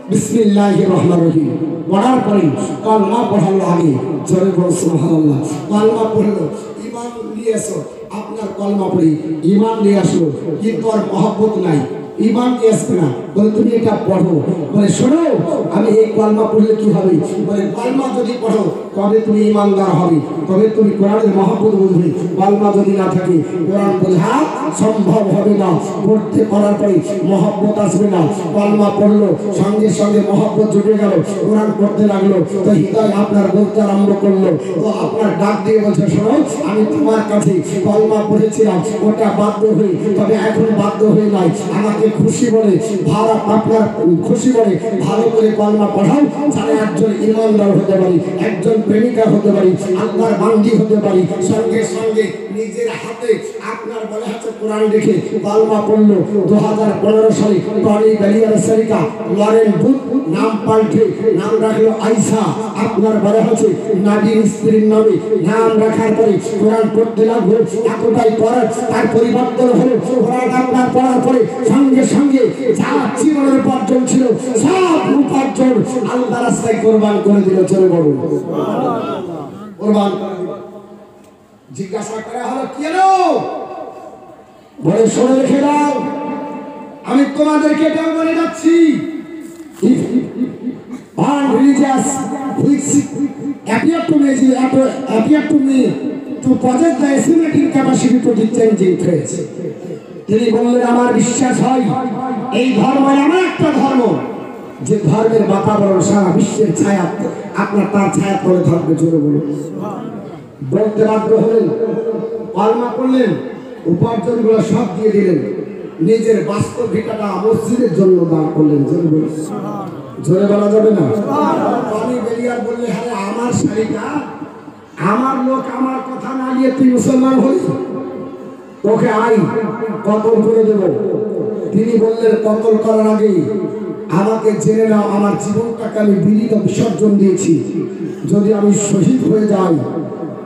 বিসমিল্লাহির রহমানির রহিম। পড়ার পরে কালমা পড়ালো আগে। জোরে বল সুবহানাল্লাহ। কালমা পড়লো, ঈমান নিয়ে আসো। আপনার কলমা পড়ি ঈমান নিয়ে আসলো, কিন্তু আর মহব্বত নাই, ঈমান নিয়ে আসবে না। বলে তুমি এটা পড়ো। বলে শোনো, আমি এই কলমা পড়লে কি হবে? বলে কলমা যদি পড়ো তবে তুমি ঈমানদার হবে, তবে তুমি কোরআনের মহব্বত বুঝবে। কলমা যদি না থাকে কোরআন বোঝা সম্ভব হবে না। পড়তে পড়ার পরে মহব্বত আসবে না। কলমা পড়লো, সঙ্গে সঙ্গে মহব্বত জুটে গেল, কোরআন পড়তে লাগলো। তো হৃদয় আপনার বলতে আরম্ভ করলো। তো আপনার ডাক দিয়ে বলছে, শোনো, আমি তোমার কাছে কলমা পড়েছিলাম, ওটা বাধ্য হয়ে, তবে এখন বাধ্য হয়ে নাই, আমাকে খুশি বলে ভাড়া, আপনার খুশি বলে ভালো করে কলমা পড়াও, যারা একজন ঈমানদার হতে পারি, একজন প্রেমিকা হতে পারি, আল্লাহর বান্দি হতে পারি। সঙ্গে সঙ্গে নিজের হাতে আপনার বলা হচ্ছে কোরআন দেখে কলমা পড়লো। 2015 সালে কনিবেলিয়ারের শারিকা লরেন বুথ নাম পাল্টে নাম রাখলো আয়েশা। আপনার বলা হচ্ছে নবীর স্ত্রীর নামে নাম রাখার পরে কোরআন পড়তে লাগলো। এতটাই পড়ার তার পরিবর্তন হলো। কোরআন আপনার পড়ার পরে সঙ্গে সঙ্গে যা জীবনের উপার্জন ছিল সব উপার্জন আল্লাহর রাস্তায় কোরবান করে দিল। চলে বলুন কোরবান। জিজ্ঞাসা করা হলো কেন? বলে শুনে রেখে দাও, আমি তোমাদেরকে এটাও বলে যাচ্ছি, unreligious which appear to me to possess the estimating capacity to changing faith. তিনি বললেন, আমার বিশ্বাস হয় এই ধর্ম এমন একটা ধর্ম যে ধর্মের বাতাবরণ সারা বিশ্বের ছায়া আপনার তার ছায়া তলে থাকবে। জোরে বলুন। বলতে বাধ্য হলেন, কলমা পড়লেন, উপার্জনগুলো সব দিয়ে দিলেন। নিজের বাস্তব ভিটাটা মসজিদের জন্য দান করলেন। জোরে বলা যাবে না? পানি বেরিয়ার বললে হ্যাঁ আমার শাড়িটা আমার লোক, আমার কথা না নিয়ে তুই মুসলমান হলি, তোকে আই কতল করে দেব। তিনি বললেন কতল করার আগে আমাকে জেনে নাও, আমার জীবনটাকে আমি বিলিত বিসর্জন দিয়েছি। যদি আমি শহীদ হয়ে যাই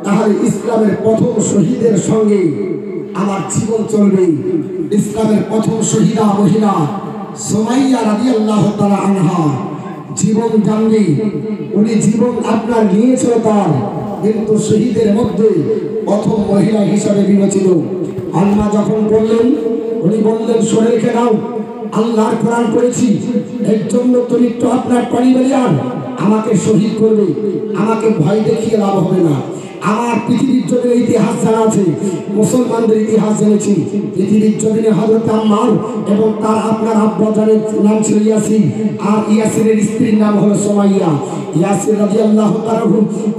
তাহলে ইসলামের প্রথম শহীদের সঙ্গে আমার জীবন চলবে। ইসলামের প্রথম শহীদা মহিলা সুমাইয়া রাদিয়াল্লাহু তাআলা আনহা জীবন জানবে। উনি জীবন আপনার নিয়েছিল তার, কিন্তু শহীদের মধ্যে প্রথম মহিলা হিসাবে বিবেচিত। আল্লাহ যখন বললেন, উনি বললেন শুনে রেখে দাও, আল্লাহর কোরআন পড়েছি, এর জন্য তুমি তো আপনার পরিবার আমাকে শহীদ করবে, আমাকে ভয় দেখিয়ে লাভ হবে না। আমার পৃথিবীর জমিনের ইতিহাস জানা আছে, মুসলমানদের ইতিহাস জেনেছি। পৃথিবীর জমিনে হযরত আম্মার এবং তার আপনার আব্বা জানের নাম ছিল ইয়াসির, আর ইয়াসিরের স্ত্রীর নাম হলো সুমাইয়া। ইয়াসির রাদিয়াল্লাহু তাআলা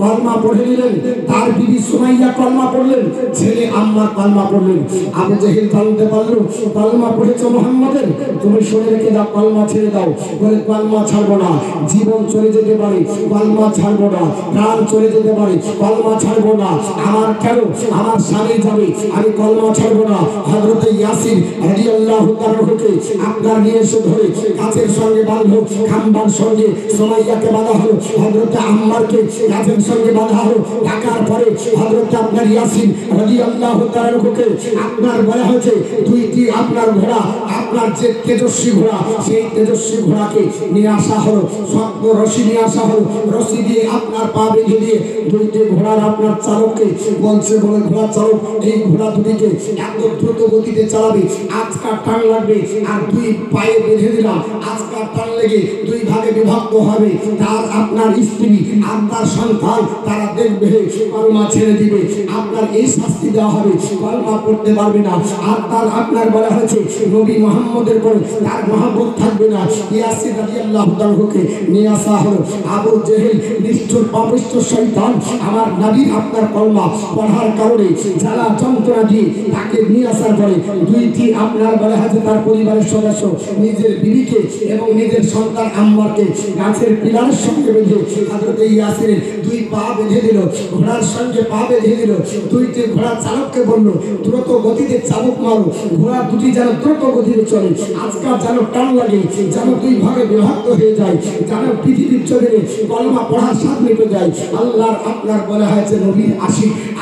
কলমা পড়ে নিলেন, তার বিবি সুমাইয়া কলমা পড়লেন, ছেলে আম্মার কলমা পড়লেন। আবু জেহেল জানতে পারলো কলমা পড়েছে মুহাম্মাদের, তুমি শুনে রেখে দাও, কলমা ছেড়ে দাও। বলে কলমা ছাড়বো না, জীবন চলে যেতে পারে, কলমা ছাড়বো না, প্রাণ চলে যেতে পারে, কলমা ছাড়বো না। আমার কেন আমার স্বামী যাবে, আমি কলমা ছাড়বো না। হযরত ইয়াসির রাদিয়াল্লাহু তাআলাকে আপনার নিয়ে এসে ধরে গাছের সঙ্গে বাঁধলো, খাম্বার সঙ্গে সুমাইয়াকে বাঁধা হলো, হযরত আম্মারকে গাছের সঙ্গে বাঁধা হলো। ঢাকার পরে হযরত আপনার ইয়াসির রাদিয়াল্লাহু তাআলাকে আপনার বলা হয়েছে দুইটি আপনার ঘোড়া, আপনার যে তেজস্বী ঘোড়া, সেই তেজস্বী ঘোড়াকে নিয়ে আসা হলো, শক্ত রশি নিয়ে আসা হলো। রশি দিয়ে আপনার পা বেঁধে দিয়ে দুইটি ঘোড়ার আপনার চালককে বলছে, বলে ঘোড়া চালক এই ঘোড়া দুটিকে এত দ্রুত গতিতে চালাবে, আজকার টান লাগবে, আর দুই পায়ে বেঁধে দিলাম, আজকার টান লেগে দুই ভাগে বিভক্ত হবে। তার আপনার স্ত্রী আর তার সন্তান তারা দেখবে, কলমা ছেড়ে দিবে, আপনার এই শাস্তি দেওয়া হবে, কলমা পড়তে পারবে না। আর তার আপনার বলা হয়েছে নবী মুহাম্মদের পরে তার মহব্বত থাকবে না। ইয়াসির রাদিয়াল্লাহু তাআলাকে নিয়ে আসা হলো। আবু জেহেল নিষ্ঠুর পাপিষ্ঠ শয়তান আমার নবী আপনার কলমা পড়ার কারণে জ্বালা যন্ত্রণা দিয়ে তাকে নিয়ে আসার পরে দুইটি আপনার বলা হয়েছে তার পরিবারের সদস্য নিজের বিবিকে এবং নিজের সন্তান আম্মারকে গাছের পিলারের সঙ্গে বেঁধে হযরত ইয়াসিরের দুই পা বেঁধে দিল, ঘোড়ার সঙ্গে পা বেঁধে দিল। দুইটি ঘোড়া চালককে বলল দ্রুত গতিতে চাবুক মারো, ঘোড়া দুটি যেন দ্রুত গতিতে চলে, আজকাল যেন টান লাগে, যেন দুই ভাগে বিভক্ত হয়ে যায়, যেন পৃথিবীর জমিনে কলমা পড়ার স্বাদ মিটে যায়। আল্লাহর আপনার বলা হয়েছে নবীর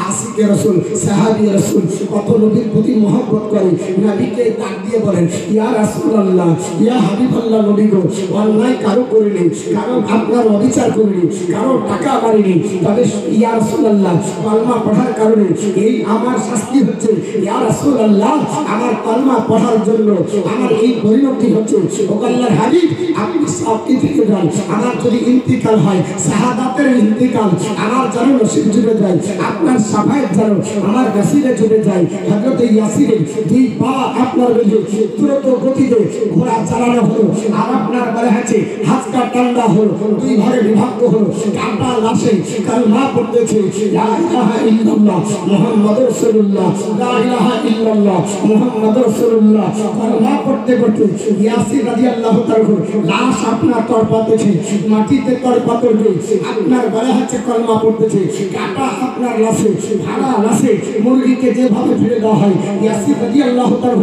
আশিকে রাসূল, সাহাবী রাসূল কত নবীর প্রতি মহব্বত করে, নবীকে ডাক দিয়ে বলেন ইয়া রাসূলুল্লাহ, ইয়া হাবিবাল্লাহ, নবী গো অন্যায় কারো করিনি, কারো আপনার অবিচার করিনি, কারো টাকা মারিনি, তবে ইয়া রাসূলুল্লাহ কলমা পড়ার কারণে এই আমার শাস্তি হচ্ছে। ইয়া রাসূলুল্লাহ আমার কলমা পড়ার জন্য আমার এই পরিণতি হচ্ছে। ও আল্লাহর হাবিব আপনি সাক্ষী থেকে যান, আমার যদি ইন্তিকাল হয়, শাহাদাতের ইন্তিকাল আমার যেন নসিব জুড়ে যায়, আপনার সাফায়াত যেন আমার নসিবে জুড়ে যায়। হযরত ইয়াসিরের দুই পা আপনার বেঁধে দ্রুত গতিতে ঘোড়া চালানো হলো, আর আপনার বলা হয়েছে হাতটা ঠান্ডা হলো, দুই ভাগে বিভক্ত হলো। কাটা লাশে কালমা পড়তেছে লা ইলাহা ইল্লাল্লাহ মুহাম্মাদুর রাসূলুল্লাহ, লা ইলাহা ইল্লাল্লাহ মুহাম্মাদুর রাসূলুল্লাহ। কালমা পড়তে পড়তে ইয়াসির রাদিয়াল্লাহু তাআলা লাশ আপনার তড়পাতেছে, মাটিতে তড়পাতবে, আপনার বলা হচ্ছে কলমা পড়তেছে। কাটা আপনার লাশে, ভাড়া লাশে মুরগিকে যেভাবে ফেলে দেওয়া হয়, ইয়াসির রাদিয়াল্লাহু তাআলা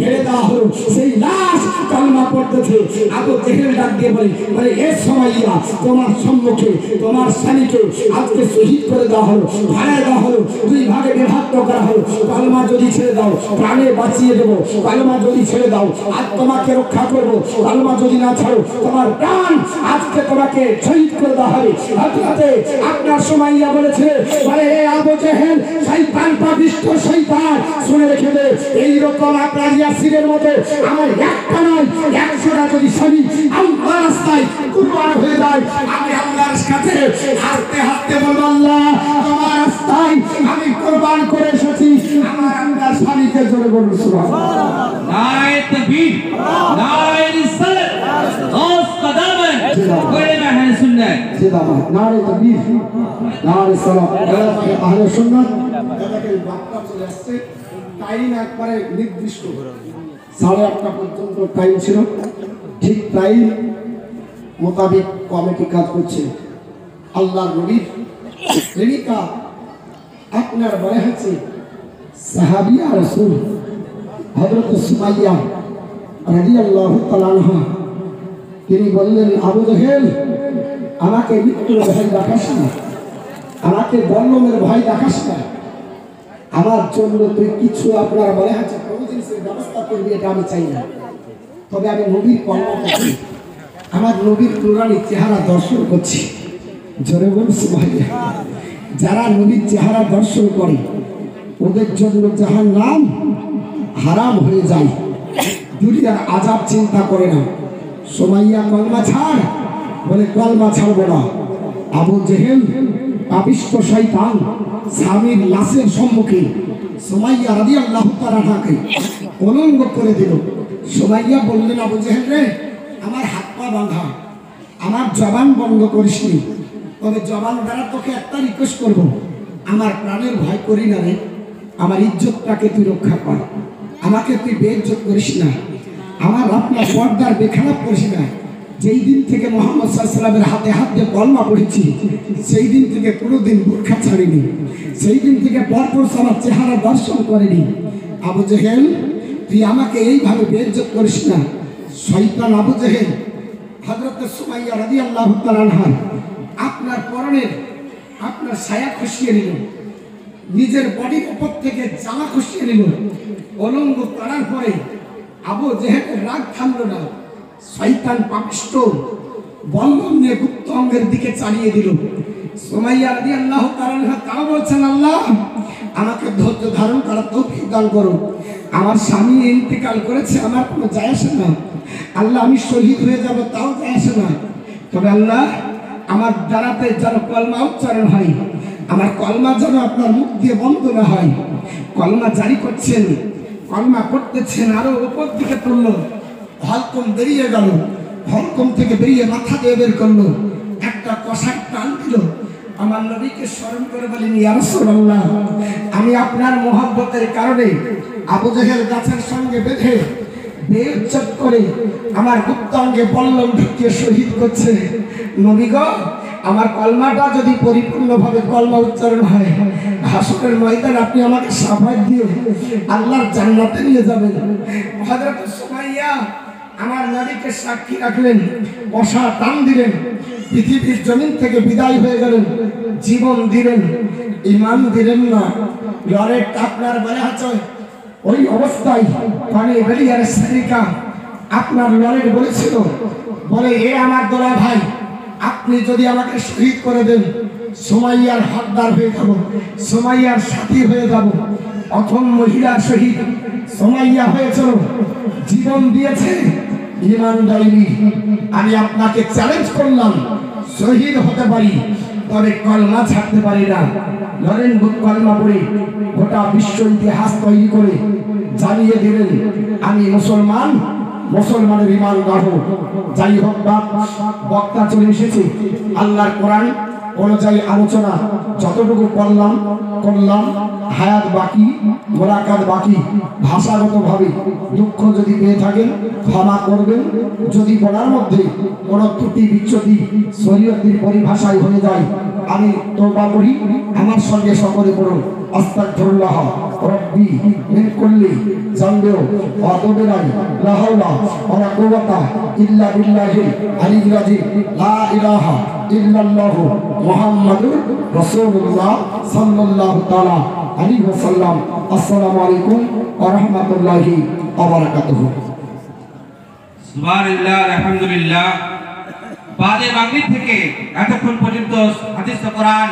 ফেলে দেওয়া হলো, সেই লাশ কলমা পড়তেছে। আবু জেহেল ডাক দিয়ে বলে এ সুমাইয়া তোমার সম্মুখে তোমার স্বামীকে আজকে শহীদ করে দেওয়া হলো, ভাড়া দেওয়া হলো, দুই ভাগে বিভক্ত করা হলো। কলমা যদি ছেড়ে দাও প্রাণে বাঁচিয়ে দেবো, কলমা যদি ছেড়ে দাও আজ তোমাকে রক্ষা করবো, কলমা যদি না ছাড়ো তোমার প্রাণ আজকে তোমাকে শহীদ করে দেওয়া হবে। হাতে আপনার সুমাইয়া বলেছে বলে এ আবু জেহেল শয়তান পাপিষ্ঠ শয়তান, শুনে রেখে দে এইরকম আপনার ইয়াসিরের মতো আমার একটা নয় 100টা যদি স্বামী আল্লাহর রাস্তায় কুরবান হয়ে যায়, আমি আল্লাহর কাছে হাসতে হাসতে বলবো আল্লাহ তোমার রাস্তায় আমি কুরবান করে এসেছি, আমার আপনার স্বামীকে জোরে বলবো সুবহানাল্লাহ। নারায়ে তাকবীর, নারায়ে রিসালাত, গাউস কদমন বলে আহলে সুন্নাত জিন্দাবাদ, নারায়ে তাকবীর, নারায়ে সালাত, আহলে সুন্নাত। দেখেন বার্তা চলে আসছে, টাইম একবারে নির্দিষ্ট 8:30 পর্যন্ত টাইম ছিল, ঠিক টাইম মোতাবেক কমিটি কাজ করছে। আল্লাহর নবীর প্রেমিকা আপনার বলে হচ্ছে সাহাবিয়া রাসূল হযরত সুমাইয়া রাদিয়াল্লাহু তাআলা আনহা, তিনি বললেন, আবু জেহেল, আমাকে মৃত্যুর ভয় দেখাস না, আমাকে বল্লমের ভয় দেখাস না, আমার জন্য তুই কিছু আপনার বলে হচ্ছে কোনো জিনিসের ব্যবস্থা করবি, এটা আমি চাই না। তবে আমি নবীর কল্পনা করছি, আমার নবীর নুরানি চেহারা দর্শন করছি। জোরে বল সুবহানাল্লাহ। যারা নবীর চেহারা দর্শন করে ওদের জন্য জাহান্নাম হারাম হয়ে যায়, দুনিয়ার আযাব চিন্তা করে না। সুমাইয়া কলমা ছাড় বলে, কলমা ছাড়বো না। আবু জেহেল পাপিষ্ঠ শয়তান স্বামীর লাশের সম্মুখে সুমাইয়া রাদিয়াল্লাহু তাআলা আনহাকে অলঙ্গ করে দিল। সুমাইয়া বললেন, আবু জেহেল রে, আমার হাত পা বাঁধা, আমার জবান বন্ধ করিসনি, তবে জবান দ্বারা তোকে একটা রিকোয়েস্ট করব, আমার প্রাণের ভয় করি না রে, আমার ইজ্জতটাকে তুই রক্ষা কর, আমাকে তুই বেইজ্জত করিস না, আমার আপনার পর্দার বেখারাপ করিস না। যেই দিন থেকে মুহাম্মদ সাল্লাল্লাহু আলাইহি ওয়াসাল্লামের হাতে হাত দিয়ে কলমা পড়েছি, সেই দিন থেকে কোনোদিন বোরখা ছাড়িনি, সেই দিন থেকে পরপর আমার চেহারা দর্শন করেনি। আবু জেহেল, তুই আমাকে এইভাবে বেইজ্জত করিস না। শয়তান আবু জেহেল হযরত সুমাইয়া রাদিয়াল্লাহু তাআলা আনহা আপনার পরনের আপনার ছায়া খসিয়ে নিল, নিজের বডির উপর থেকে জামা খসিয়ে নিল। অলঙ্গ করার পরে আবু জেহেলের রাগ থামলো না। শয়তান পাপিষ্ঠ বল্লম নিয়ে গুপ্ত অঙ্গের দিকে চালিয়ে দিল। সুমাইয়া রাদিয়াল্লাহু তাআলা আনহা তাও বলছেন, আল্লাহ আমাকে ধৈর্য ধারণ করার তৌফিক দান করো। আমার স্বামী ইন্তেকাল করেছে, আমার কোনো যায় আসে না। আল্লাহ আমি শহীদ হয়ে যাব, তাও যায় আসে না। তবে আল্লাহ আমার দ্বারাতে যেন কলমা উচ্চারণ হয়, আমার কলমা যেন আপনার মুখ দিয়ে বন্ধ না হয়। কলমা জারি করছেন, কলমা করতেছেন, আরো উপর দিকে তুলল, হলকম বেরিয়ে গেল, হলকম থেকে বেরিয়ে মাথা দিয়ে বের করলো, একটা কষার টান দিল। আমার নবীকে স্মরণ করে বলেন, ইয়া রাসূলুল্লাহ, আমি আপনার মহব্বতের কারণে আবু জেহেল গাছের সঙ্গে বেঁধে বেইজ্জত করে আমার গুপ্তাঙ্গে বল্লম ঢুকিয়ে শহীদ করছে। নবী গো, আমার কলমাটা যদি পরিপূর্ণভাবে কলমা উচ্চারণ হয়, হাসরের ময়দানে আপনি আমাকে শাফাত দিয়ে আল্লাহর জান্নাতে নিয়ে যাবেন। হযরত সুমাইয়া আমার নবীকে সাক্ষী রাখলেন, কষা টান দিলেন, পৃথিবীর জমিন থেকে বিদায় হয়ে গেলেন, জীবন দিলেন, ঈমান দিলেন না। লড়ের আপনার বলে আছে ওই অবস্থায় পানি বেরিয়ার শ্রেণিকা আপনার লড়ের বলেছিল, বলে এ আমার দোলা ভাই, আপনি যদি আমাকে শহীদ করে দেন, সুমাইয়ার হকদার হয়ে যাব, সুমাইয়ার সাথী হয়ে যাব। প্রথম মহিলার শহীদ সুমাইয়া হয়েছিল, জীবন দিয়েছে, ঈমান দেয়নি। আমি আপনাকে চ্যালেঞ্জ করলাম, শহীদ হতে পারি, তবে কলমা ছাড়তে পারি না। লড়েন কলমা পড়ে গোটা বিশ্ব ইতিহাস তৈরি করে জানিয়ে দিলেন, আমি মুসলমান, মুসলমানের ঈমান গাঢ়। যাই হোক, বক্তা চলে এসেছে। আল্লাহর কোরআন অনুযায়ী আলোচনা যতটুকু করলাম, হায়াত বাকি, মোলাকাত বাকি। ভাষাগতভাবে দুঃখ যদি পেয়ে থাকেন ক্ষমা করবেন। যদি বলার মধ্যে কোনো ত্রুটি বিচ্যুতি শরীয়তের পরিভাষায় হয়ে যায়, আমি তওবা করি, আমার সঙ্গে সকলে পড়ুন, আস্তাগফিরুল্লাহ রাব্বি মিন কুল্লি যামবিন ওয়া আতুবু ইলাইহি, লা হাওলা ওয়া লা কুওয়াতা ইল্লা বিল্লাহিল আলিয়্যিল আযীম, লা ইলাহা ইল্লাল্লাহু মুহাম্মাদুর রাসূলুল্লাহ সাল্লাল্লাহু তাআলা আলাইহি ওয়াসাল্লাম। আসসালামু আলাইকুম ওয়া রাহমাতুল্লাহি ওয়া বারাকাতুহু। সুবহানাল্লাহ, আলহামদুলিল্লাহ। বাদে মাগরিব থেকে এতক্ষণ পর্যন্ত হাদিস কোরআন